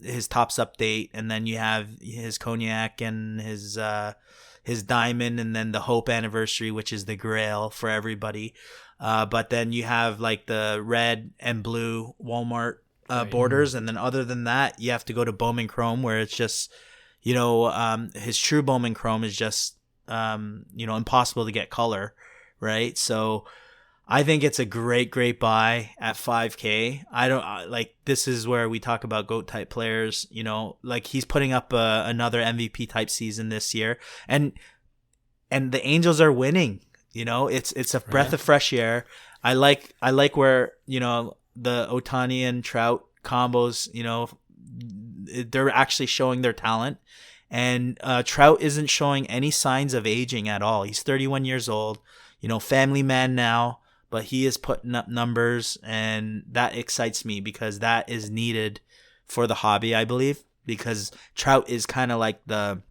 S2: his Topps update, and then you have his Cognac and his Diamond, and then the Hope anniversary, which is the Grail for everybody. But then you have like the red and blue Walmart borders, and then other than that, you have to go to Bowman Chrome, where it's just his true Bowman Chrome is just impossible to get color, right? So I think it's a great buy at 5K. This is where we talk about GOAT type players, like he's putting up another MVP type season this year, and the Angels are winning. It's a breath of fresh air. I like where the Ohtani and Trout combos, they're actually showing their talent. And Trout isn't showing any signs of aging at all. He's 31 years old, family man now, but he is putting up numbers, and that excites me because that is needed for the hobby, I believe, because Trout is kind of like the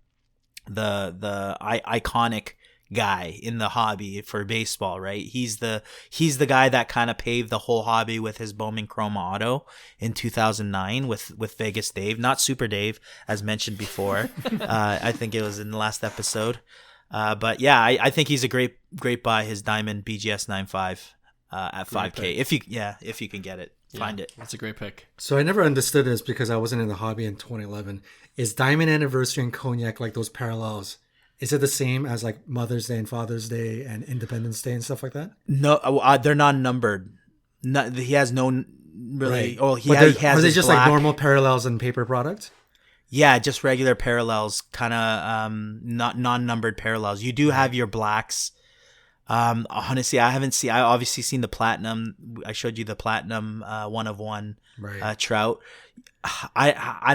S2: iconic guy in the hobby for baseball, right? He's the guy that kind of paved the whole hobby with his Bowman Chrome Auto in 2009 with Vegas Dave, not Super Dave as mentioned before. I think it was in the last episode. But yeah, I think he's a great buy, his Diamond BGS 9.5 at 5K if you can get it. Find it.
S1: That's a great pick.
S3: So I never understood this because I wasn't in the hobby in 2011. Is Diamond Anniversary and Cognac like those parallels? Is it the same as like Mother's Day and Father's Day and Independence Day and stuff like that?
S2: No, they're not numbered. He has no really.
S3: Right.
S2: Oh, he has.
S3: Are they just
S2: black.
S3: like normal parallels in paper product?
S2: Yeah, just regular parallels, kind of not non-numbered parallels. You do have your blacks. Honestly, I obviously seen the platinum. I showed you the platinum 1/1 Trout. I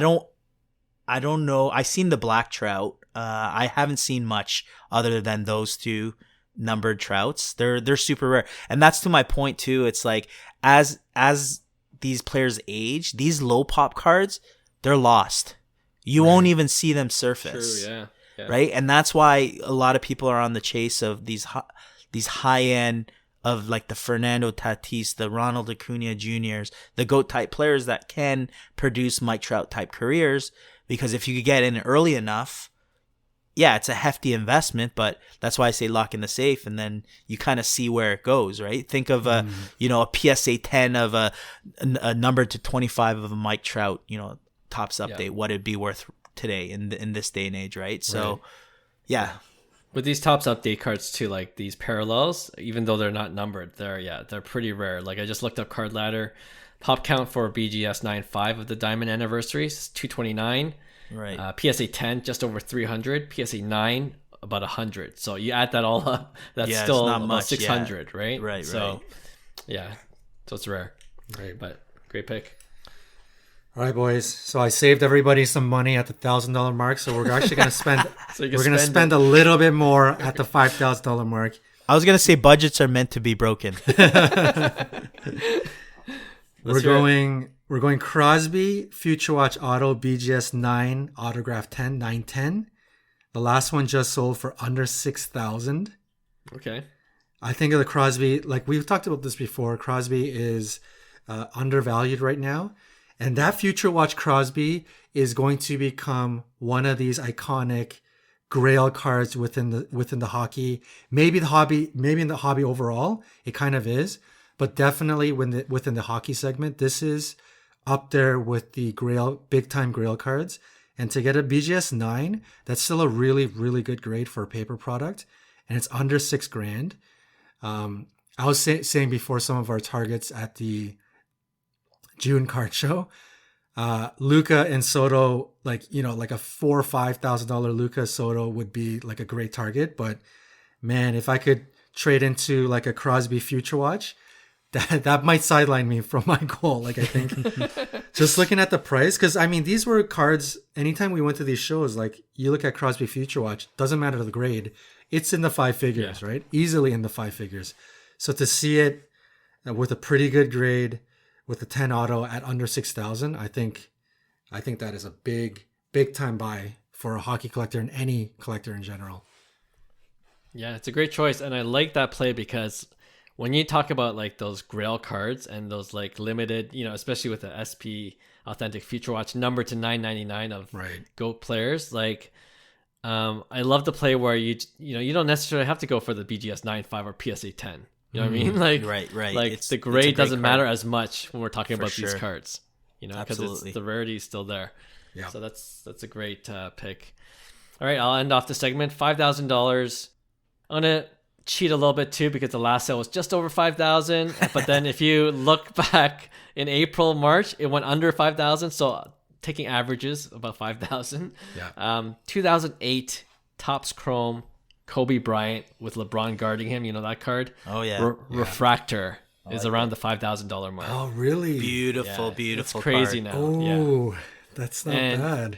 S2: don't know. I seen the black Trout. I haven't seen much other than those two numbered Trouts. They're super rare, and that's to my point too. It's like as these players age, these low pop cards, they're lost. You won't even see them surface.
S1: True, yeah.
S2: Right? And that's why a lot of people are on the chase of these high end of like the Fernando Tatis, the Ronald Acuna Juniors, the GOAT type players that can produce Mike Trout type careers. Because if you could get in early enough, yeah, it's a hefty investment, but that's why I say lock in the safe, and then you kind of see where it goes, right? Think of a PSA 10 of a number to 25 of a Mike Trout, Topps update, what it'd be worth today in this day and age, right? So, yeah.
S1: With these Topps update cards too, like these parallels, even though they're not numbered, they're pretty rare. Like I just looked up Card Ladder, pop count for BGS 9.5 of the Diamond Anniversary is 229.
S2: Right.
S1: PSA 10 just over 300. PSA 9 about 100. So you add that all up, that's still
S2: not
S1: about
S2: much,
S1: 600, right?
S2: Right.
S1: So yeah, so it's rare.
S3: Right.
S1: But great pick.
S3: All right, boys. So I saved everybody some money at the $1,000 mark. So we're actually going to spend. We're going to spend a little bit more at the $5,000 mark.
S2: I was going to say budgets are meant to be broken.
S3: We're going Crosby, Future Watch Auto, BGS 9, Autograph 10, 910. The last one just sold for under $6,000.
S1: Okay.
S3: I think of the Crosby, like we've talked about this before, Crosby is undervalued right now. And that Future Watch Crosby is going to become one of these iconic grail cards within the hockey. Maybe in the hobby overall, it kind of is. But definitely within the hockey segment, this is up there with the big time grail cards. And to get a BGS 9, that's still a really, really good grade for a paper product. And it's under $6,000. I was saying before some of our targets at the June card show, Luka and Soto, like a $4,000 or $5,000 Luka Soto would be like a great target. But man, if I could trade into like a Crosby Future Watch, that might sideline me from my goal. Like I think just looking at the price, because I mean these were cards. Anytime we went to these shows, like you look at Crosby Future Watch, doesn't matter the grade, it's in the 5 figures, right? Easily in the 5 figures. So to see it with a pretty good grade, with a 10 auto at under 6,000, I think that is a big time buy for a hockey collector and any collector in general.
S1: Yeah, it's a great choice, and I like that play because when you talk about like those grail cards and those like limited, especially with the SP Authentic Future Watch number to 999 of GOAT players, like I love the play where you don't necessarily have to go for the BGS 9.5 or PSA 10. You know what I mean? Like
S2: right.
S1: Like the grade doesn't matter as much when we're talking about these cards, because the rarity is still there. Yeah. So that's a great pick. All right, I'll end off the segment. $5,000. I'm gonna cheat a little bit too because the last sale was just over 5,000. But then if you look back in April, March, it went under 5,000. So taking averages about 5,000. Yeah. 2008 Topps Chrome Kobe Bryant with LeBron guarding him. You know that card?
S2: Oh yeah.
S1: Refractor is around the $5,000 mark.
S3: Oh really?
S2: Beautiful
S1: It's crazy
S2: card.
S1: now.
S3: Oh, that's not bad.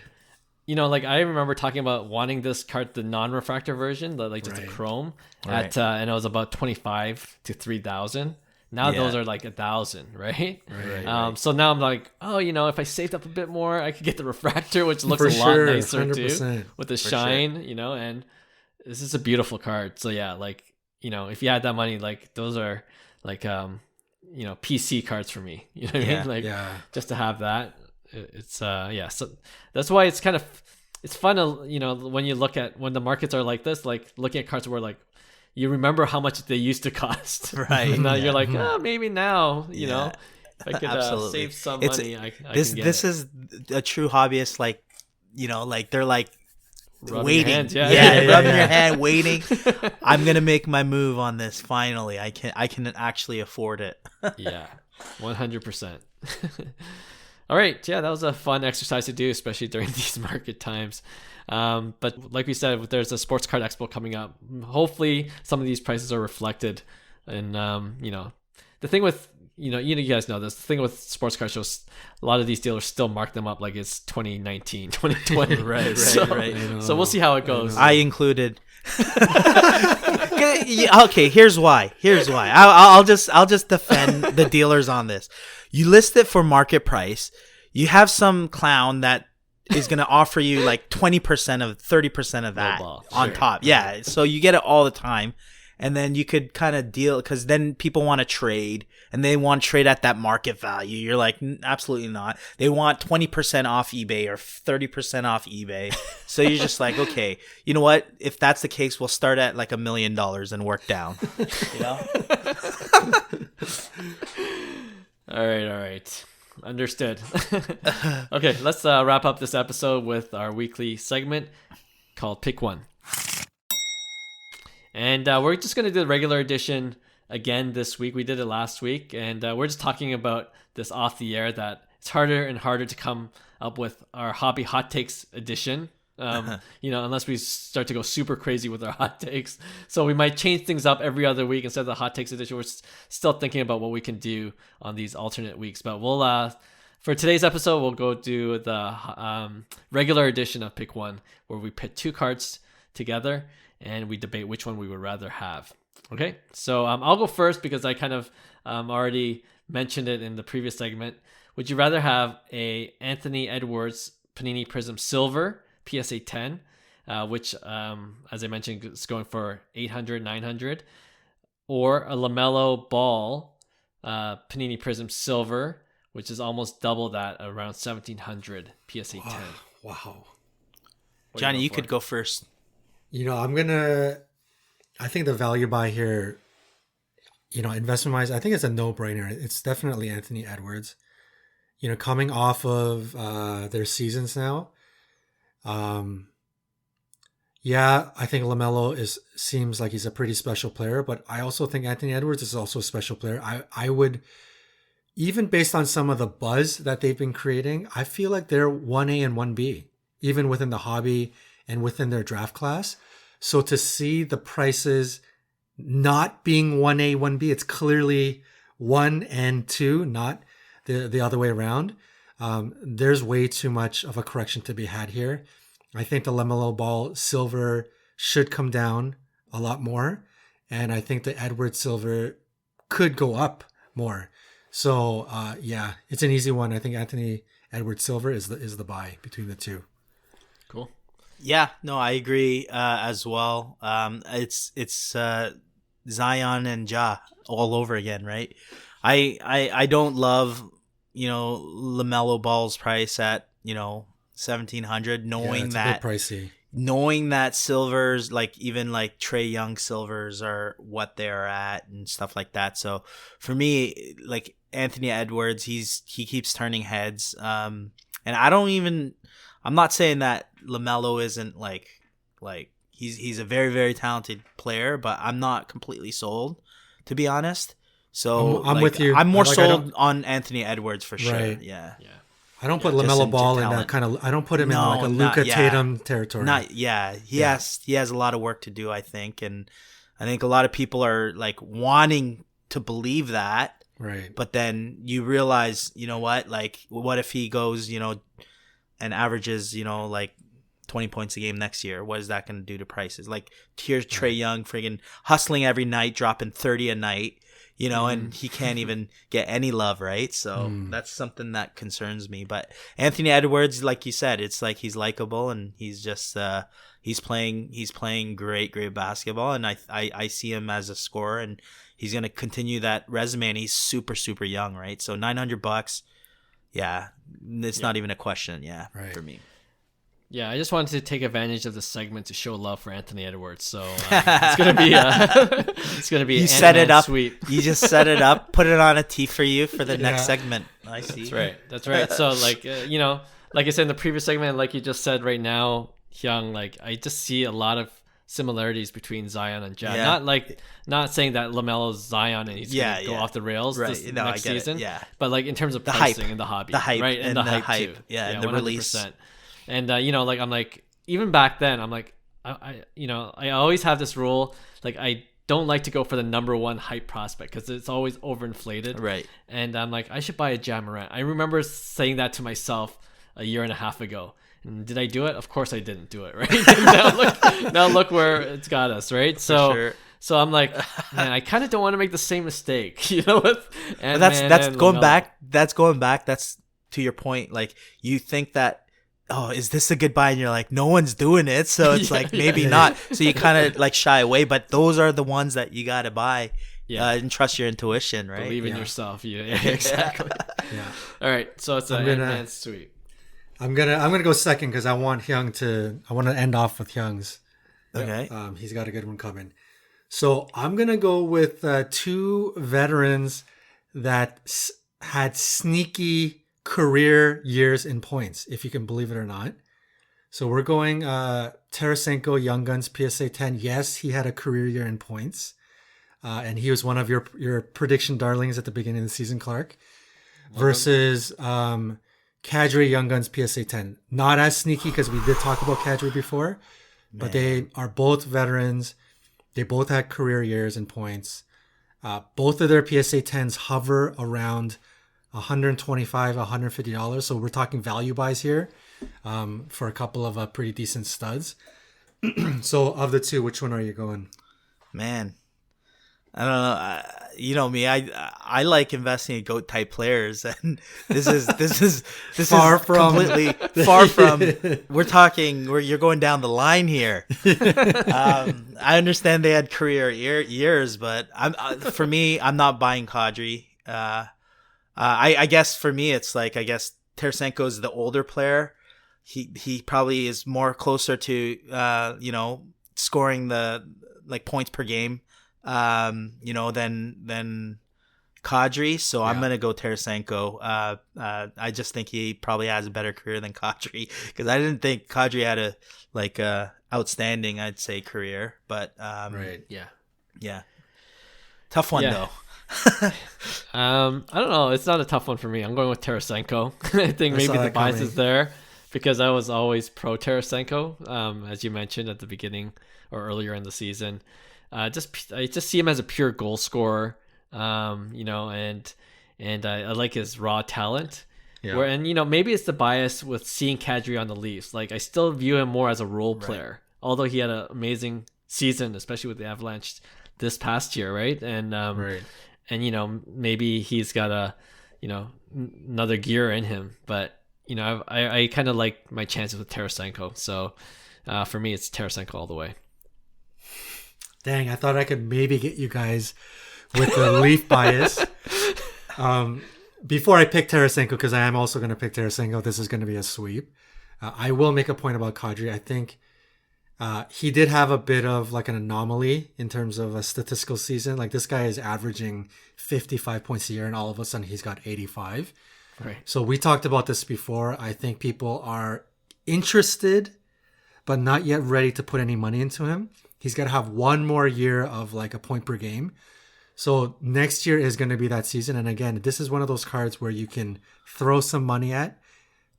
S1: Like I remember talking about wanting this card, the non-refractor version, just a chrome, and it was about 25 to 3,000. Now those are like 1,000, right? Right. So now I'm like, if I saved up a bit more, I could get the refractor, which looks a lot nicer 100%. Too, with the shine, and this is a beautiful card. So yeah, if you had that money, like those are like PC cards for me. You know what I mean? Just to have that. It's so that's why it's kind of fun to when you look at when the markets are like this, like looking at cards where like you remember how much they used to cost,
S2: right?
S1: And now you're like, maybe now if I could save some money, I can get
S2: this is a true hobbyist, like they're like
S1: rubbing
S2: waiting,
S1: your hands,
S2: rubbing your hand, waiting. I'm gonna make my move on this finally. I can actually afford it.
S1: 100%. All right, that was a fun exercise to do, especially during these market times. But like we said, there's a sports card expo coming up. Hopefully, some of these prices are reflected. And the thing with you guys know this. The thing with sports card shows, a lot of these dealers still mark them up like it's 2019, 2020.
S2: right.
S1: So we'll see how it goes.
S2: I included. Okay, here's why. I'll just defend the dealers on this. You list it for market price. You have some clown that is going to offer you like 20% of 30% of that on top. Yeah, so you get it all the time. And then you could kind of deal, because then people want to trade, and they want to trade at that market value. You're like, absolutely not. They want 20% off eBay or 30% off eBay. So you're just like, okay, you know what? If that's the case, we'll start at like $1 million and work down. You know?
S1: All right. Understood. Okay, let's wrap up this episode with our weekly segment called Pick One. And we're just going to do the regular edition again this week. We did it last week, and we're just talking about this off the air, that it's harder and harder to come up with our hobby hot takes edition. Unless we start to go super crazy with our hot takes. So we might change things up every other week instead of the hot takes edition. We're still thinking about what we can do on these alternate weeks. But we'll for today's episode, we'll go do the regular edition of Pick One, where we pit 2 cards together and we debate which one we would rather have. Okay, so I'll go first because I kind of already mentioned it in the previous segment. Would you rather have a Anthony Edwards Panini Prizm Silver PSA 10, which, as I mentioned, is going for $800, $900, or a LaMelo Ball Panini Prizm Silver, which is almost double that, around $1,700 PSA 10.
S3: Wow.
S2: Johnny, you could go first.
S3: I think the value buy here, investment wise, I think it's a no-brainer. It's definitely Anthony Edwards. Coming off of their seasons now. I think LaMelo seems like he's a pretty special player, but I also think Anthony Edwards is also a special player. I would, even based on some of the buzz that they've been creating, I feel like they're 1A and 1B, even within the hobby and within their draft class. So to see the prices not being 1A, 1B, it's clearly 1 and 2, not the other way around. There's way too much of a correction to be had here. I think the LaMelo Ball Silver should come down a lot more. And I think the Edwards Silver could go up more. So, it's an easy one. I think Anthony Edwards Silver is the buy between the two.
S1: Cool.
S2: Yeah, no, I agree as well. It's Zion and Ja all over again, right? I don't love, LaMelo Ball's price at, $1,700, knowing that
S3: a bit pricey.
S2: Knowing that silvers, like even like Trae Young silvers, are what they're at and stuff like that. So for me, like Anthony Edwards, he keeps turning heads. And I'm not saying that LaMelo isn't like he's a very, very talented player, but I'm not completely sold, to be honest. So
S3: I'm with you.
S2: I'm more sold on Anthony Edwards for sure.
S3: Right.
S2: Yeah.
S3: I don't put LaMelo Ball in that kind of. I don't put him in like a Luka Tatum territory.
S2: He has a lot of work to do, I think, and I think a lot of people are like wanting to believe that.
S3: Right.
S2: But then you realize, like what if he goes, and averages, like 20 points a game next year? What is that going to do to prices? Like here's Trae Young friggin' hustling every night, dropping 30 a night. And he can't even get any love, right? So that's something that concerns me. But Anthony Edwards, like you said, it's like he's likable and he's just he's playing great basketball, and I see him as a scorer, and he's gonna continue that resume, and he's super young, right? So $900, it's not even a question,
S3: right.
S2: for me.
S1: Yeah, I just wanted to take advantage of the segment to show love for Anthony Edwards. So it's gonna be
S2: You set it up.
S1: Sweep.
S2: You just set it up, put it on a tee for you for the next segment. I see.
S1: That's right. So like like I said in the previous segment, like you just said right now, Hyung, like I just see a lot of similarities between Zion and Ja.
S2: Yeah.
S1: Not saying that LaMelo's Zion and he's gonna go off the rails next season.
S2: Yeah.
S1: But like in terms of
S2: the
S1: pricing
S2: hype.
S1: and the hobby,
S2: the hype,
S1: right, and the hype too.
S2: Yeah, and the 100%. Release.
S1: And like I'm like, even back then, I'm like, I always have this rule, like I don't like to go for the number one hype prospect because it's always overinflated,
S2: right? And
S1: I'm like, I should buy a Ja Morant. I remember saying that to myself a year and a half ago, And did I do it? Of course I didn't do it, right? now look where it's got us, right? So
S2: sure.
S1: So I'm like, man, I kind of don't want to make the same mistake, with Ant-Man
S2: that's
S1: and
S2: going
S1: LaMelo.
S2: back. That's going back. That's to your point. Like you think that, oh, is this a good buy? And you're like, no one's doing it, so it's like maybe not. So you kind of like shy away. But those are the ones that you got to buy. And trust your intuition, right?
S1: Believe in yourself. Yeah, exactly.
S3: Yeah.
S1: All right, so it's an Ant-Man sweep.
S3: I'm gonna go second because I want to end off with Hyung's.
S2: Okay.
S3: He's got a good one coming. So I'm gonna go with two veterans that had sneaky career years in points, if you can believe it or not. So we're going Tarasenko Young Guns PSA 10. Yes, he had a career year in points, and he was one of your prediction darlings at the beginning of the season, Clark. Versus Kadri Young Guns PSA 10. Not as sneaky because we did talk about Kadri before, but they are both veterans. They both had career years and points. Both of their PSA 10s hover around $125, $150. So we're talking value buys here for a couple of pretty decent studs. So of the two, which one are you going?
S2: Man, I don't know. You know me. I like investing in GOAT type players, and this is completely far from. You're going down the line here. I understand they had career years, but for me, I'm not buying Kadri. I guess for me, it's like Tarasenko is the older player. He probably is more closer to scoring the points per game. Than Kadri. So I'm going to go Tarasenko. I just think he probably has a better career than Kadri because I didn't think Kadri had a outstanding, I'd say, career. But
S3: right.
S2: Yeah. Tough one though.
S1: I don't know. It's not a tough one for me. I'm going with Tarasenko. I think maybe the bias is there because I was always pro Tarasenko, as you mentioned at the beginning or earlier in the season. I just see him as a pure goal scorer, and I like his raw talent. Yeah. Maybe it's the bias with seeing Kadri on the Leafs. Like I still view him more as a role player, although he had an amazing season, especially with the Avalanche this past year, right? And maybe he's got another gear in him, but I kind of like my chances with Tarasenko. So for me, it's Tarasenko all the way.
S3: Dang, I thought I could maybe get you guys with the Leaf bias. Before I pick Tarasenko, because I am also going to pick Tarasenko, this is going to be a sweep. I will make a point about Kadri. I think he did have a bit of like an anomaly in terms of a statistical season. Like this guy is averaging 55 points a year, and all of a sudden he's got 85.
S1: Right.
S3: So we talked about this before. I think people are interested, but not yet ready to put any money into him. He's got to have one more year of like a point per game. So next year is going to be that season. And again, this is one of those cards where you can throw some money at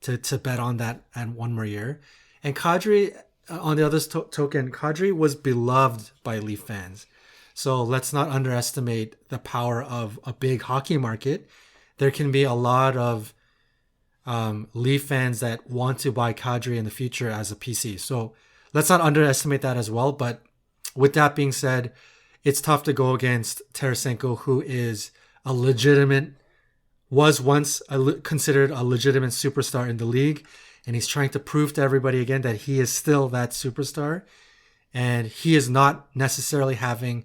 S3: to bet on that and one more year. And Kadri, on the other token, Kadri was beloved by Leaf fans. So let's not underestimate the power of a big hockey market. There can be a lot of Leaf fans that want to buy Kadri in the future as a PC. So let's not underestimate that as well. But with that being said, it's tough to go against Tarasenko, who was once considered a legitimate superstar in the league. And he's trying to prove to everybody again that he is still that superstar. And he is not necessarily having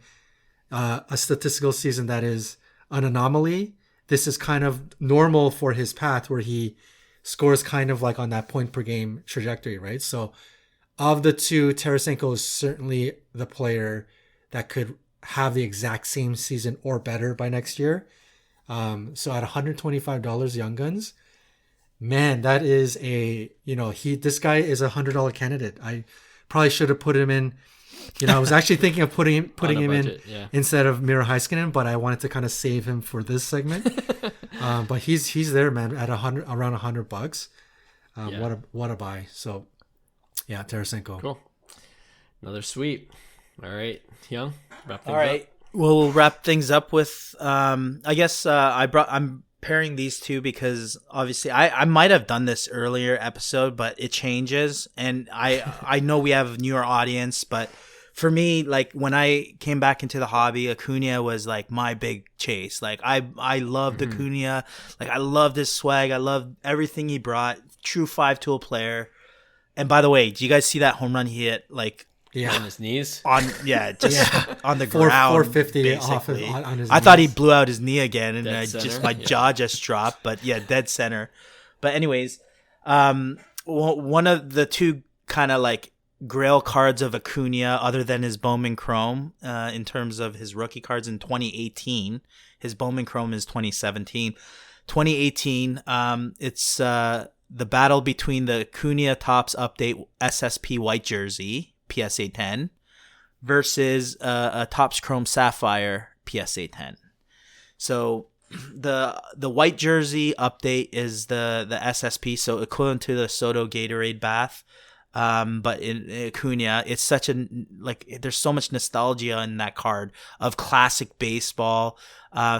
S3: a statistical season that is an anomaly. This is kind of normal for his path where he scores kind of like on that point per game trajectory, right? So of the two, Tarasenko is certainly the player that could have the exact same season or better by next year. So at $125 Young Guns, man, that is this guy is $100 candidate. I probably should have put him in. I was actually thinking of putting him budget, in instead of Miro Heiskanen, but I wanted to kind of save him for this segment. But he's there, man, at around $100. What a buy. So yeah, Tarasenko.
S1: Cool. Another sweep. All right, Hyung, wrap things
S2: All right.
S1: up.
S2: We'll wrap things up with I guess I'm pairing these two because obviously I might have done this earlier episode, but it changes, and I know we have a newer audience, but for me, like when I came back into the hobby, Acuna was like my big chase. Like I loved Acuna, like I loved his swag, I loved everything he brought. True 5-tool player. And by the way, do you guys see that home run he hit? Like
S1: on his knees,
S2: on on the ground,
S3: 450 off on his knees.
S2: I thought he blew out his knee again, and my
S1: yeah.
S2: jaw just dropped. But yeah, dead center. But anyways, one of the two kind of like grail cards of Acuna, other than his Bowman Chrome, in terms of his rookie cards in 2018, his Bowman Chrome is 2017. 2018, it's the battle between the Acuna Topps Update SSP white jersey, PSA 10, versus a Topps Chrome Sapphire PSA 10. So the white jersey update is the SSP, so equivalent to the Soto Gatorade bath. But in Acuna, it's such there's so much nostalgia in that card of classic baseball.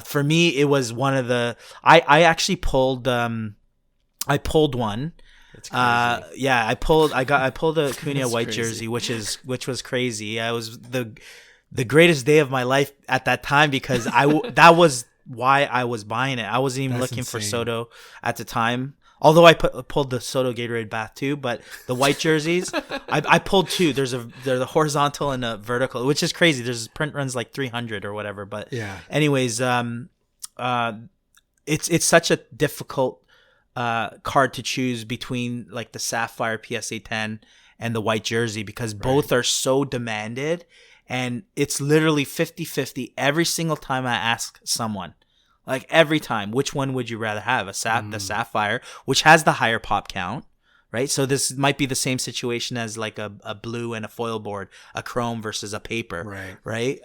S2: For me, it was one of the, I actually pulled, I pulled one.
S1: That's crazy.
S2: Yeah, I pulled the Acuna white
S1: crazy.
S2: jersey, which was crazy. I was the greatest day of my life at that time because that was why I was buying it. I wasn't even looking for Soto at the time. Although I pulled the Soto Gatorade bath too, but the white jerseys, I pulled two. There's the horizontal and a vertical, which is crazy. There's print runs like 300 or whatever. But
S3: yeah.
S2: Anyways, it's such a difficult card to choose between like the Sapphire PSA 10 and the white jersey because both are so demanded, and it's literally 50-50 every single time I ask someone. Like every time, which one would you rather have? The Sapphire, which has the higher pop count, right? So this might be the same situation as like a blue and a foil board, a chrome versus a paper, right?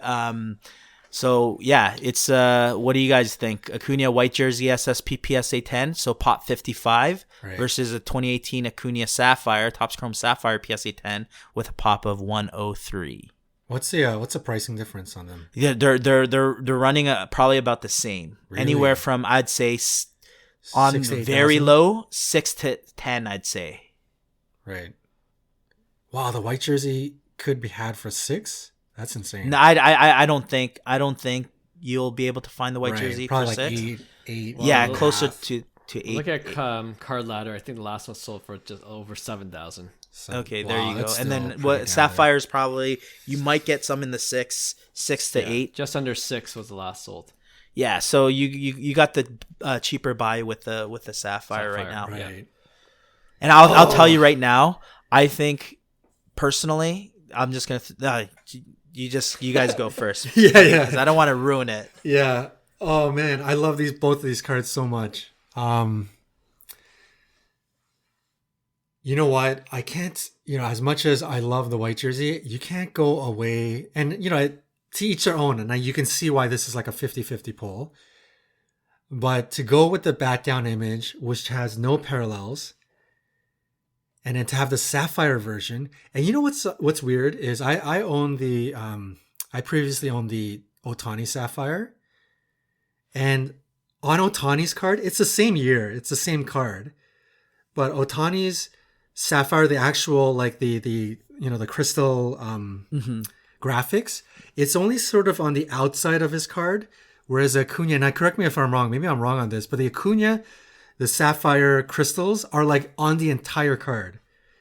S2: So yeah, it's what do you guys think? Acuna white jersey SSP PSA 10, so pop 55 versus a 2018 Acuna Sapphire, Topps Chrome Sapphire PSA 10 with a pop of 103.
S3: What's the pricing difference on them?
S2: Yeah, they're running probably about the same.
S3: Really?
S2: Anywhere from I'd say on very low 6 to 10, I'd say.
S3: Right. Wow, the white jersey could be had for 6. That's insane.
S2: No, I don't think you'll be able to find the white jersey
S3: probably
S2: for
S3: like
S2: 6.
S3: 8.
S2: Yeah, closer to 8.
S1: Look at Card Ladder. I think the last one sold for just over 7,000.
S2: Okay, there you go. And then Sapphire's probably, you might get some in the 6 to 8.
S1: Just under 6 was the last sold.
S2: Yeah, so you got the cheaper buy with the Sapphire right now.
S3: Right.
S2: And I'll tell you right now, I think personally, I'm just gonna you guys go first.
S3: Yeah.
S2: Because I don't want to ruin it.
S3: Yeah. Oh man, I love both of these cards so much. You know what? I can't, as much as I love the white jersey, you can't go away. And, to each their own. And you can see why this is like a 50-50 poll. But to go with the bat down image, which has no parallels, and then to have the Sapphire version. And you know what's weird is I own I previously owned the Ohtani Sapphire. And on Ohtani's card, it's the same year. It's the same card. But Ohtani's Sapphire, the actual like the crystal graphics, it's only sort of on the outside of his card, whereas Acuna, and correct me if I'm wrong, maybe I'm wrong on this, but the Acuna, the Sapphire crystals are like on the entire card,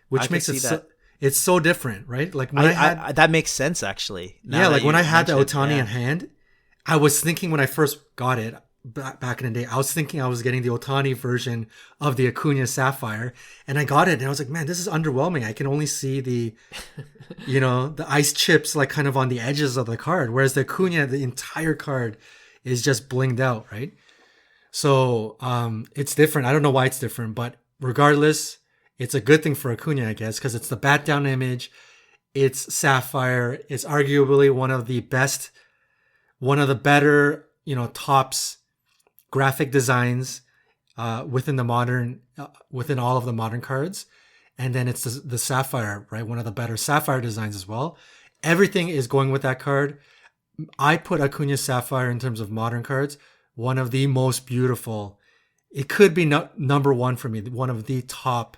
S3: which makes it it's so different, right? Like when
S2: that makes sense actually.
S3: Like when I had the Ohtani in hand, I was thinking when I first got it back in the day, I was thinking I was getting the Ohtani version of the Acuna Sapphire, and I got it and I was like, man, this is underwhelming. I can only see the the ice chips like kind of on the edges of the card, whereas the Acuna, the entire card is just blinged out, right? So it's different. I don't know why it's different, but regardless, it's a good thing for Acuna, I guess, because it's the bat down image, it's Sapphire, it's arguably one of the better Topps graphic designs within all of the modern cards. And then it's the Sapphire, right? One of the better Sapphire designs as well. Everything is going with that card. I put Acuna Sapphire in terms of modern cards, one of the most beautiful it could be number one for me, one of the top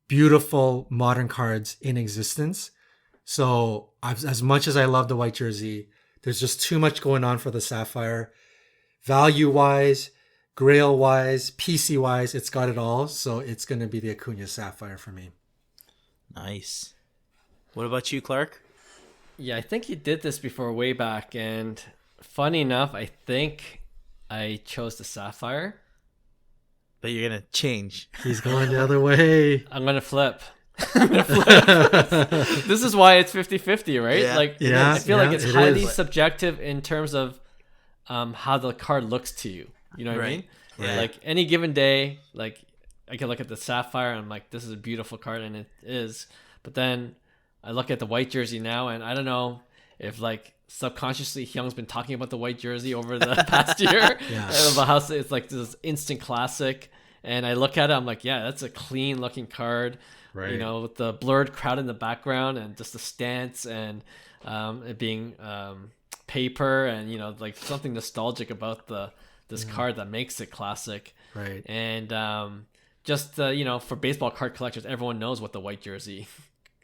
S3: beautiful modern cards in existence. So as much as I love the white jersey, there's just too much going on for the Sapphire. Value-wise, Grail-wise, PC-wise, it's got it all. So it's going to be the Acuna Sapphire for me.
S2: Nice. What about you, Clark?
S1: Yeah, I think you did this before way back. And funny enough, I think I chose the Sapphire.
S2: But you're going to change.
S3: He's going the other way.
S1: I'm going to flip. This is why it's 50-50, right?
S3: Yeah.
S1: I feel like it's highly subjective in terms of how the card looks to you. You know what I mean?
S2: Yeah.
S1: Like any given day, like I can look at the Sapphire and I'm like, this is a beautiful card, and it is. But then I look at the white jersey now, and I don't know if like subconsciously Hyung's been talking about the white jersey over the past year. About how it's like this instant classic. And I look at it, I'm like, yeah, that's a clean looking card. Right. You know, with the blurred crowd in the background and just the stance and it being paper and, you know, like something nostalgic about this card that makes it classic.
S3: Right.
S1: And just, you know, for baseball card collectors, everyone knows what the white jersey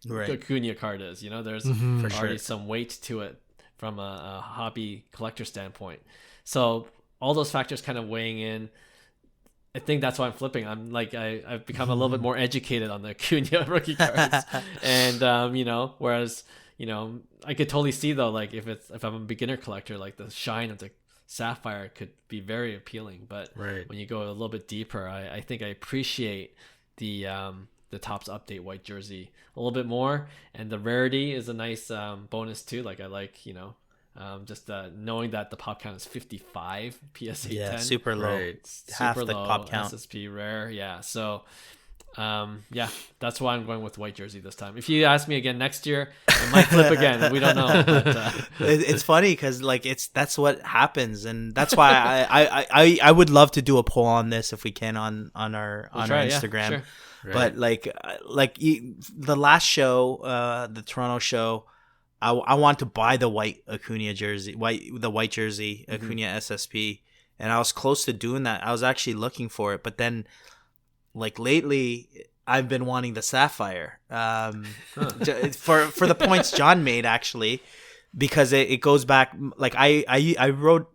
S1: Acuna card is. You know, there's already some weight to it from a hobby collector standpoint. So all those factors kind of weighing in. I think that's why I'm flipping. I'm like, I've become a little bit more educated on the Acuna rookie cards. And, you know, whereas, you know, I could totally see though, like if I'm a beginner collector, like the shine of the Sapphire could be very appealing. But when you go a little bit deeper, I think I appreciate the Topps update white jersey a little bit more. And the rarity is a nice bonus too. Like I like, you know, just knowing that the pop count is 55 PSA 10.
S2: Super low.
S1: Super
S2: the
S1: low
S2: pop count.
S1: SSP rare. Yeah. So, yeah, that's why I'm going with white jersey this time. If you ask me again next year, I might flip again. We don't know. But,
S2: it's funny because like that's what happens, and that's why I would love to do a poll on this if we can on our Instagram.
S1: Sure.
S2: But like the last show, the Toronto show, I want to buy the white Acuna jersey, the white jersey Acuna SSP, and I was close to doing that. I was actually looking for it, but then like lately I've been wanting the Sapphire for the points John made, actually, because it goes back. Like I wrote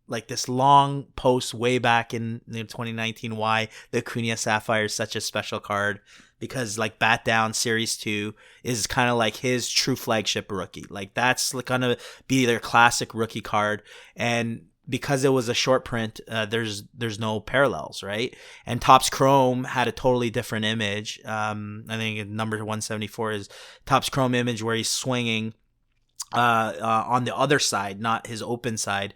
S2: like this long post way back in 2019 why the Acuna Sapphire is such a special card. Because like Bat Down Series 2 is kind of like his true flagship rookie. Like that's going to be their classic rookie card. And because it was a short print, there's no parallels, right? And Topps Chrome had a totally different image. I think number 174 is Topps Chrome image where he's swinging on the other side, not his open side.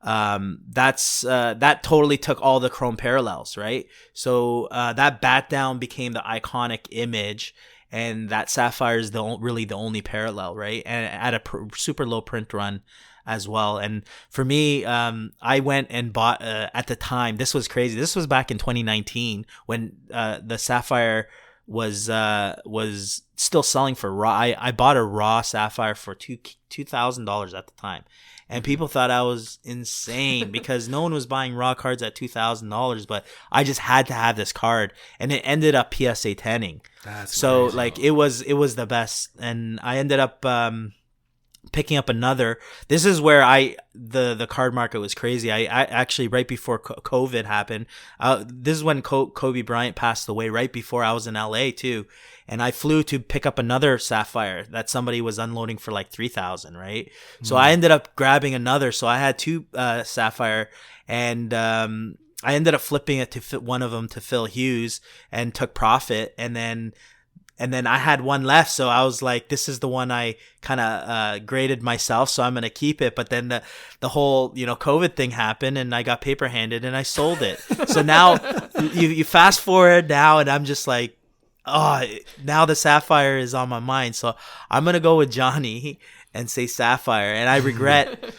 S2: That totally took all the Chrome parallels, right? So that Bat Down became the iconic image, and that Sapphire is really the only parallel, right? And at a super low print run as well. And for me, I went and bought at the time. This was crazy. This was back in 2019 when the Sapphire was still selling for raw. I bought a raw Sapphire for $2,000 at the time. And people thought I was insane because no one was buying raw cards at $2,000, but I just had to have this card, and it ended up PSA 10ing. So crazy. Like it was the best, and I ended up picking up another. This is where the card market was crazy. I actually right before COVID happened. This is when Kobe Bryant passed away. Right before I was in LA too. And I flew to pick up another Sapphire that somebody was unloading for like $3,000, right? So I ended up grabbing another. So I had two Sapphire, and I ended up flipping it to fit one of them to Phil Hughes and took profit. And then I had one left, so I was like, this is the one I kind of graded myself, so I'm going to keep it. But then the whole, COVID thing happened, and I got paper handed, and I sold it. So now you fast forward now, and I'm just like, oh, now the Sapphire is on my mind. So I'm going to go with Johnny and say Sapphire, and I regret...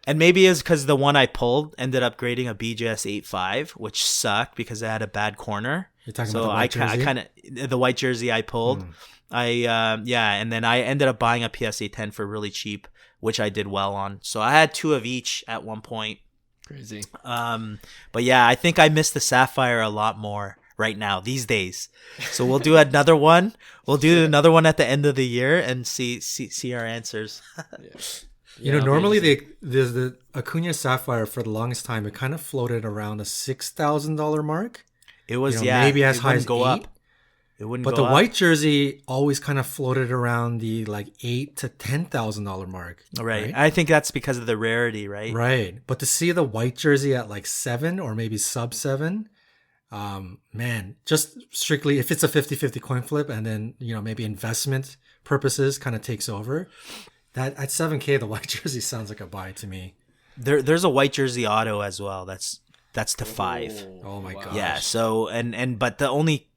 S2: And maybe it's because the one I pulled ended up grading a BJS 8.5, which sucked because it had a bad corner.
S3: You're talking about the white jersey?
S2: I kind of the white jersey I pulled. And then I ended up buying a PSA 10 for really cheap, which I did well on. So I had two of each at one point.
S1: crazy.
S2: But yeah, I think I miss the Sapphire a lot more right now these days. So we'll do another one. We'll do another one at the end of the year and see our answers.
S3: You know, normally the Acuna Sapphire for the longest time, it kind of floated around a $6,000 mark.
S2: It was,
S3: maybe as high as
S2: go
S3: $8,000.
S2: up. It wouldn't
S3: But
S2: go
S3: the
S2: up.
S3: white jersey always kind of floated around the like $8,000 to $10,000 mark.
S2: Right. I think that's because of the rarity, right?
S3: Right. But to see the white jersey at like 7 or maybe sub 7, man, just strictly if it's a 50-50 coin flip and then, you know, maybe investment purposes kind of takes over. That at $7K, the white jersey sounds like a buy to me.
S2: There's a white jersey auto as well. That's to 5.
S3: Oh my gosh.
S2: Yeah. So but the only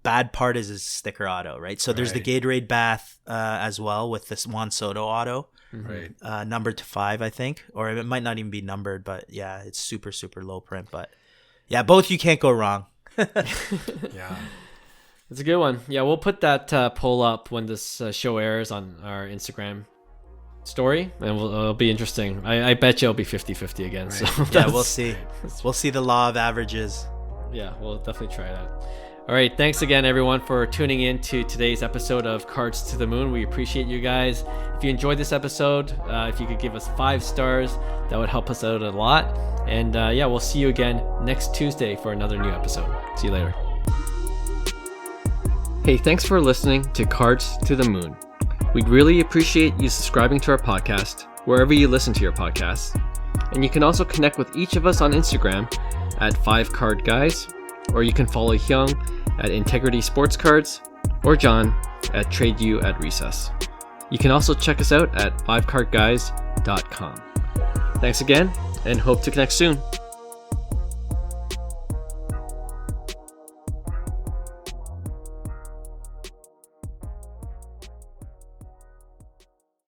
S2: bad part is sticker auto, right? So there's the Gatorade Bath as well with this Juan Soto auto,
S3: right?
S2: Numbered to 5, I think, or it might not even be numbered, but yeah, it's super low print. But yeah, both you can't go wrong.
S3: Yeah.
S1: It's a good one. Yeah, we'll put that poll up when this show airs on our Instagram story, and it'll be interesting. I bet you it'll be 50-50 again.
S3: Right.
S1: So
S2: yeah, we'll see. We'll see the law of averages.
S1: Yeah, we'll definitely try that. All right, thanks again, everyone, for tuning in to today's episode of Cards to the Moon. We appreciate you guys. If you enjoyed this episode, if you could give us 5 stars, that would help us out a lot. And yeah, we'll see you again next Tuesday for another new episode. See you later. Hey, thanks for listening to Cards to the Moon. We'd really appreciate you subscribing to our podcast wherever you listen to your podcasts. And you can also connect with each of us on Instagram at 5cardguys, or you can follow Hyung at Integrity Sports Cards, or John at TradeU at Recess. You can also check us out at 5cardguys.com. Thanks again, and hope to connect soon.